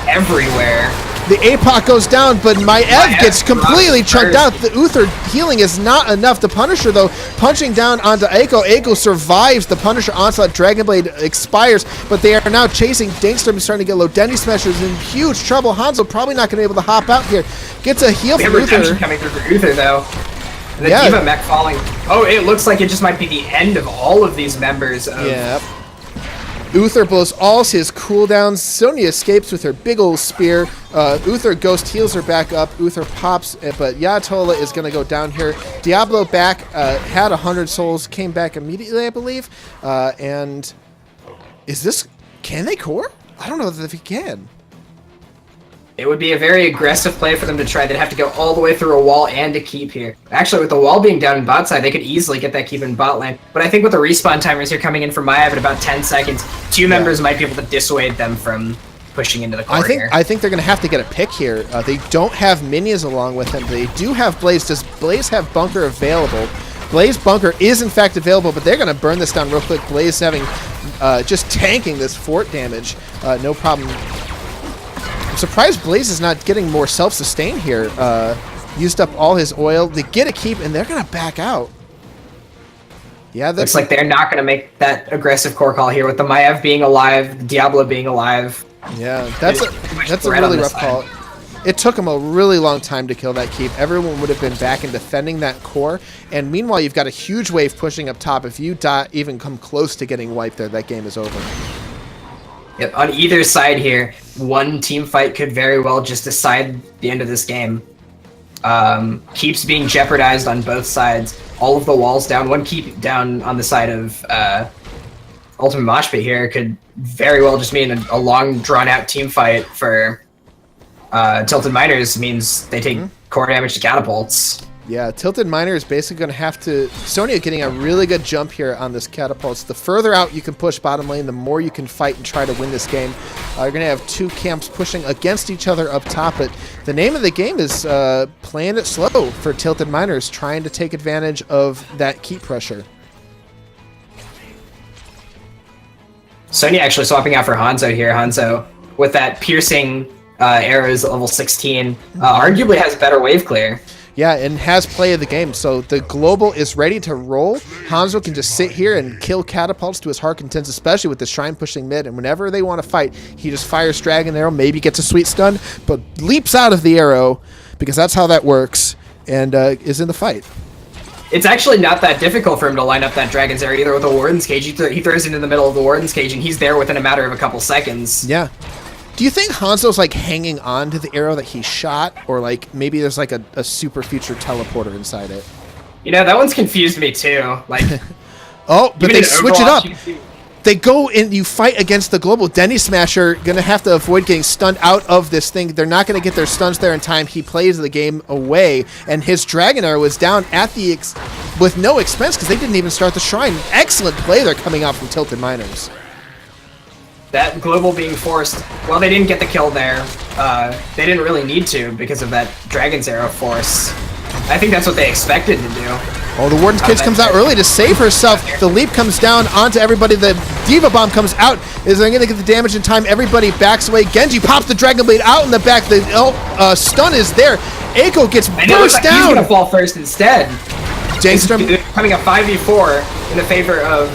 Everywhere. The APOC goes down, but Maev gets completely chunked out. The Uther healing is not enough. The Punisher, though, punching down onto Eiko. Eiko survives the Punisher onslaught. Dragon Blade expires, but they are now chasing. Dankstrom is starting to get low. Denny Smasher is in huge trouble. Hanzo probably not going to be able to hop out here. Gets a heal from Uther. Coming through for Uther, though. And the Diva mech falling. Oh, it looks like it just might be the end of all of these members of... Yep. Uther blows all his cooldowns. Sonya escapes with her big old spear. Uther ghost heals her back up. Uther pops, but Yatola is going to go down here. Diablo back, had 100 souls, came back immediately, I believe. And is this... Can they core? I don't know if he can. It would be a very aggressive play for them to try. They'd have to go all the way through a wall and a keep here. Actually, with the wall being down in bot side, they could easily get that keep in bot lane. But I think with the respawn timers here coming in from Maev at about 10 seconds, 2 members might be able to dissuade them from pushing into the corner. I think they're going to have to get a pick here. They don't have minions along with them. They do have Blaze. Does Blaze have Bunker available? Blaze Bunker is in fact available, but they're going to burn this down real quick. Blaze having just tanking this fort damage. No problem. I'm surprised Blaze is not getting more self-sustain here. Used up all his oil. They get a keep, and they're going to back out. Yeah, looks like they're not going to make that aggressive core call here with the Maiev being alive, Diablo being alive. Yeah, that's a really rough call. It took him a really long time to kill that keep. Everyone would have been back in defending that core, and meanwhile you've got a huge wave pushing up top. If you even come close to getting wiped there, that game is over. Yep, on either side here, one team fight could very well just decide the end of this game. Keeps being jeopardized on both sides. All of the walls down. One keep down on the side of Ultimate Mosh Pit here could very well just mean a long, drawn-out team fight for Tilted Miners. Means they take core damage to catapults. Yeah, Tilted Miner is basically going to have to... Sonya getting a really good jump here on this catapults. The further out you can push bottom lane, the more you can fight and try to win this game. You're going to have two camps pushing against each other up top, but the name of the game is playing it slow for Tilted Miners, trying to take advantage of that keep pressure. Sonya actually swapping out for Hanzo here. Hanzo, with that piercing arrows at level 16, arguably has better wave clear. Yeah, and has play of the game, so the global is ready to roll. Hanzo can just sit here and kill catapults to his heart contents, especially with the shrine pushing mid, and whenever they want to fight, he just fires Dragon Arrow, maybe gets a sweet stun, but leaps out of the arrow, because that's how that works, and is in the fight. It's actually not that difficult for him to line up that Dragon's Arrow either with a Warden's Cage. He throws it into the middle of the Warden's Cage, and he's there within a matter of a couple seconds. Yeah. Do you think Hanzo's like hanging on to the arrow that he shot, or like maybe there's like a super future teleporter inside it? You know, that one's confused me too. Like, oh, but they switch it up. They go and you fight against the global. Denny Smasher gonna have to avoid getting stunned out of this thing. They're not gonna get their stuns there in time. He plays the game away, and his Dragon Arrow is down at the with no expense because they didn't even start the shrine. Excellent play there coming out from Tilted Miners. That global being forced, well, they didn't get the kill there. They didn't really need to because of that Dragon's Arrow force. I think that's what they expected to do. Oh, the Warden's Cage comes out early to save herself. The leap comes down onto everybody. The Diva Bomb comes out. Is they going to get the damage in time? Everybody backs away. Genji pops the Dragon Blade out in the back. The stun is there. Eiko gets burst down. He's going to fall first instead. Dangstrom becoming a 5v4 in the favor of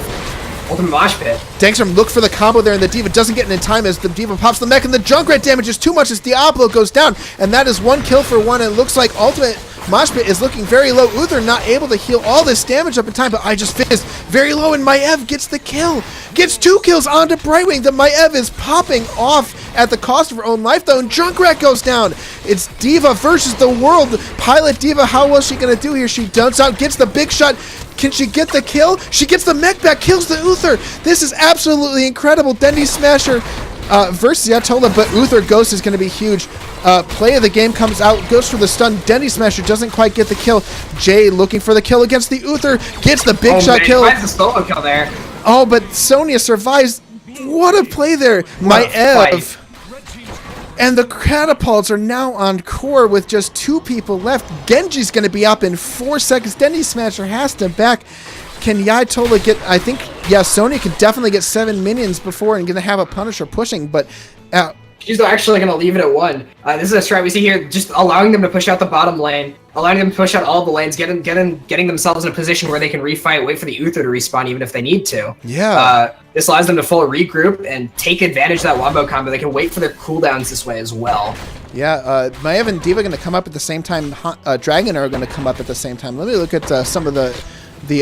Ultimate Mosh Pit. Dangstrom look for the combo there, and the Diva doesn't get it in time as the Diva pops the mech, and the Junkrat damage is too much as Diablo goes down, and that is one kill for one. It looks like Ultimate Mosh Pit is looking very low. Uther not able to heal all this damage up in time, but I just fizzed very low, and Maiev gets the kill. Gets 2 kills onto Brightwing. The Maiev is popping off at the cost of her own life, though, and Junkrat goes down. It's Diva versus the world. Pilot Diva, how was she going to do here? She dunks out, gets the big shot. Can she get the kill? She gets the mech back, kills the Uther. This is absolutely incredible. Dendy Smasher versus Yatola, but Uther Ghost is going to be huge. Play of the game comes out, goes for the stun. Dendy Smasher doesn't quite get the kill. Jay looking for the kill against the Uther, gets the big shot kill. Finds the solo kill there. Oh, but Sonya survives. What a play there. Maiev. And the catapults are now on core with just 2 people left. Genji's going to be up in 4 seconds. Dendy Smasher has to back. Can Yatola get... I think, yeah, Sonya can definitely get 7 minions before and going to have a Punisher pushing, but... She's actually going to leave it at 1. This is a strat we see here, just allowing them to push out the bottom lane, allowing them to push out all the lanes, getting themselves in a position where they can refight, wait for the Uther to respawn even if they need to. Yeah. This allows them to full regroup and take advantage of that wombo combo. They can wait for their cooldowns this way as well. Yeah, Maiev and Diva going to come up at the same time. Dragon are going to come up at the same time. Let me look at some of the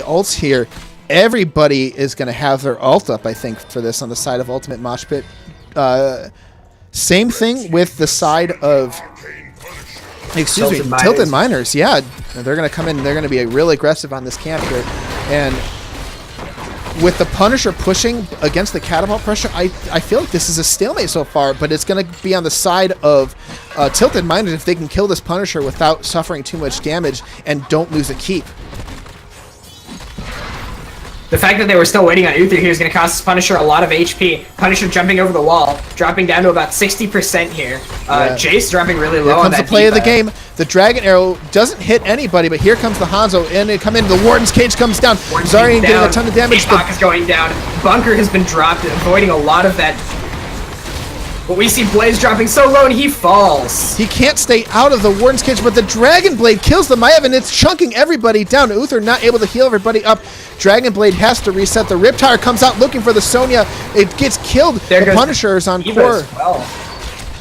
ults here. Everybody is going to have their ult up, I think, for this on the side of Ultimate Mosh Pit. Same thing with the side of, Tilted Miners. Yeah, they're going to come in. They're going to be real aggressive on this camp here. And with the Punisher pushing against the catapult pressure, I feel like this is a stalemate so far, but it's going to be on the side of Tilted Miners if they can kill this Punisher without suffering too much damage and don't lose a keep. The fact that they were still waiting on Uther here is going to cost Punisher a lot of HP. Punisher jumping over the wall, dropping down to about 60% here. Jace dropping really low on that. Here comes the play of the game. The Dragon Arrow doesn't hit anybody, but here comes the Hanzo, and they come in. The Warden's Cage comes down. Zaryan getting a ton of damage. Epoch is going down. Bunker has been dropped, avoiding a lot of that. But we see Blaze dropping so low and he falls. He can't stay out of the Warden's Cage, but the Dragon Blade kills the Maiev, and it's chunking everybody down. Uther not able to heal everybody up. Dragon Blade has to reset. The Riptire comes out looking for the Sonya. It gets killed. The Punisher is on core. Well.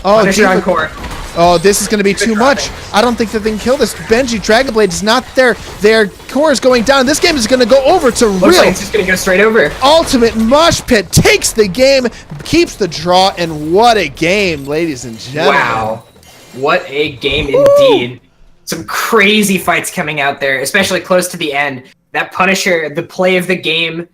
Oh, Punisher on core. Oh, this is going to be too much. I don't think that they can kill this. Benji, Dragon Blade is not there. Their core is going down. This game is going to go over to Looks Real. like it's just going to go straight over. Ultimate Mosh Pit takes the game, keeps the draw, and what a game, ladies and gentlemen. Wow. What a game indeed. Some crazy fights coming out there, especially close to the end. That Punisher, the play of the game,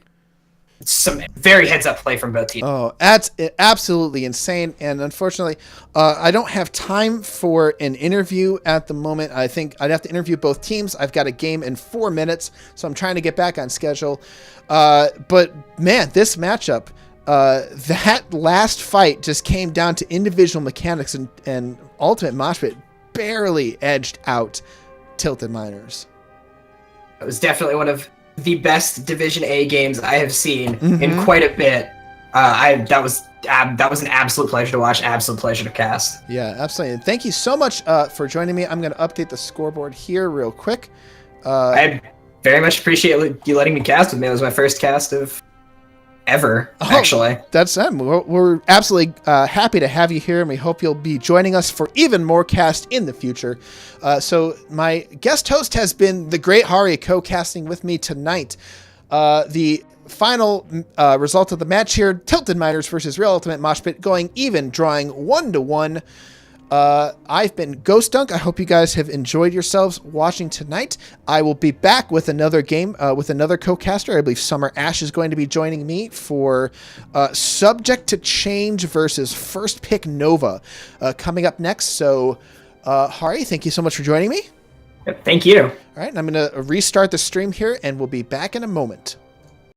some very heads-up play from both teams. Oh, that's absolutely insane. And unfortunately, I don't have time for an interview at the moment. I think I'd have to interview both teams. I've got a game in 4 minutes, so I'm trying to get back on schedule. But, man, this matchup, that last fight just came down to individual mechanics, and Ultimate Mosh Pit barely edged out Tilted Miners. It was definitely one of the best Division A games I have seen in quite a bit. That was an absolute pleasure to watch, absolute pleasure to cast. Yeah, absolutely. And thank you so much for joining me. I'm going to update the scoreboard here real quick. I very much appreciate you letting me cast with me. It was my first cast of ever, actually. That's we're absolutely happy to have you here, and we hope you'll be joining us for even more cast in the future. So my guest host has been TheGreatHari, co-casting with me tonight. The final result of the match here, Tilted Miners versus Real Ultimate Mosh Pit, going even, drawing 1-1. I've been Ghost Dunk. I hope you guys have enjoyed yourselves watching tonight. I will be back with another game with another co-caster. I believe Summer Ash is going to be joining me for Subject to Change versus First Pick Nova coming up next. So, Hari, thank you so much for joining me. Thank you. All right, and I'm going to restart the stream here, and we'll be back in a moment.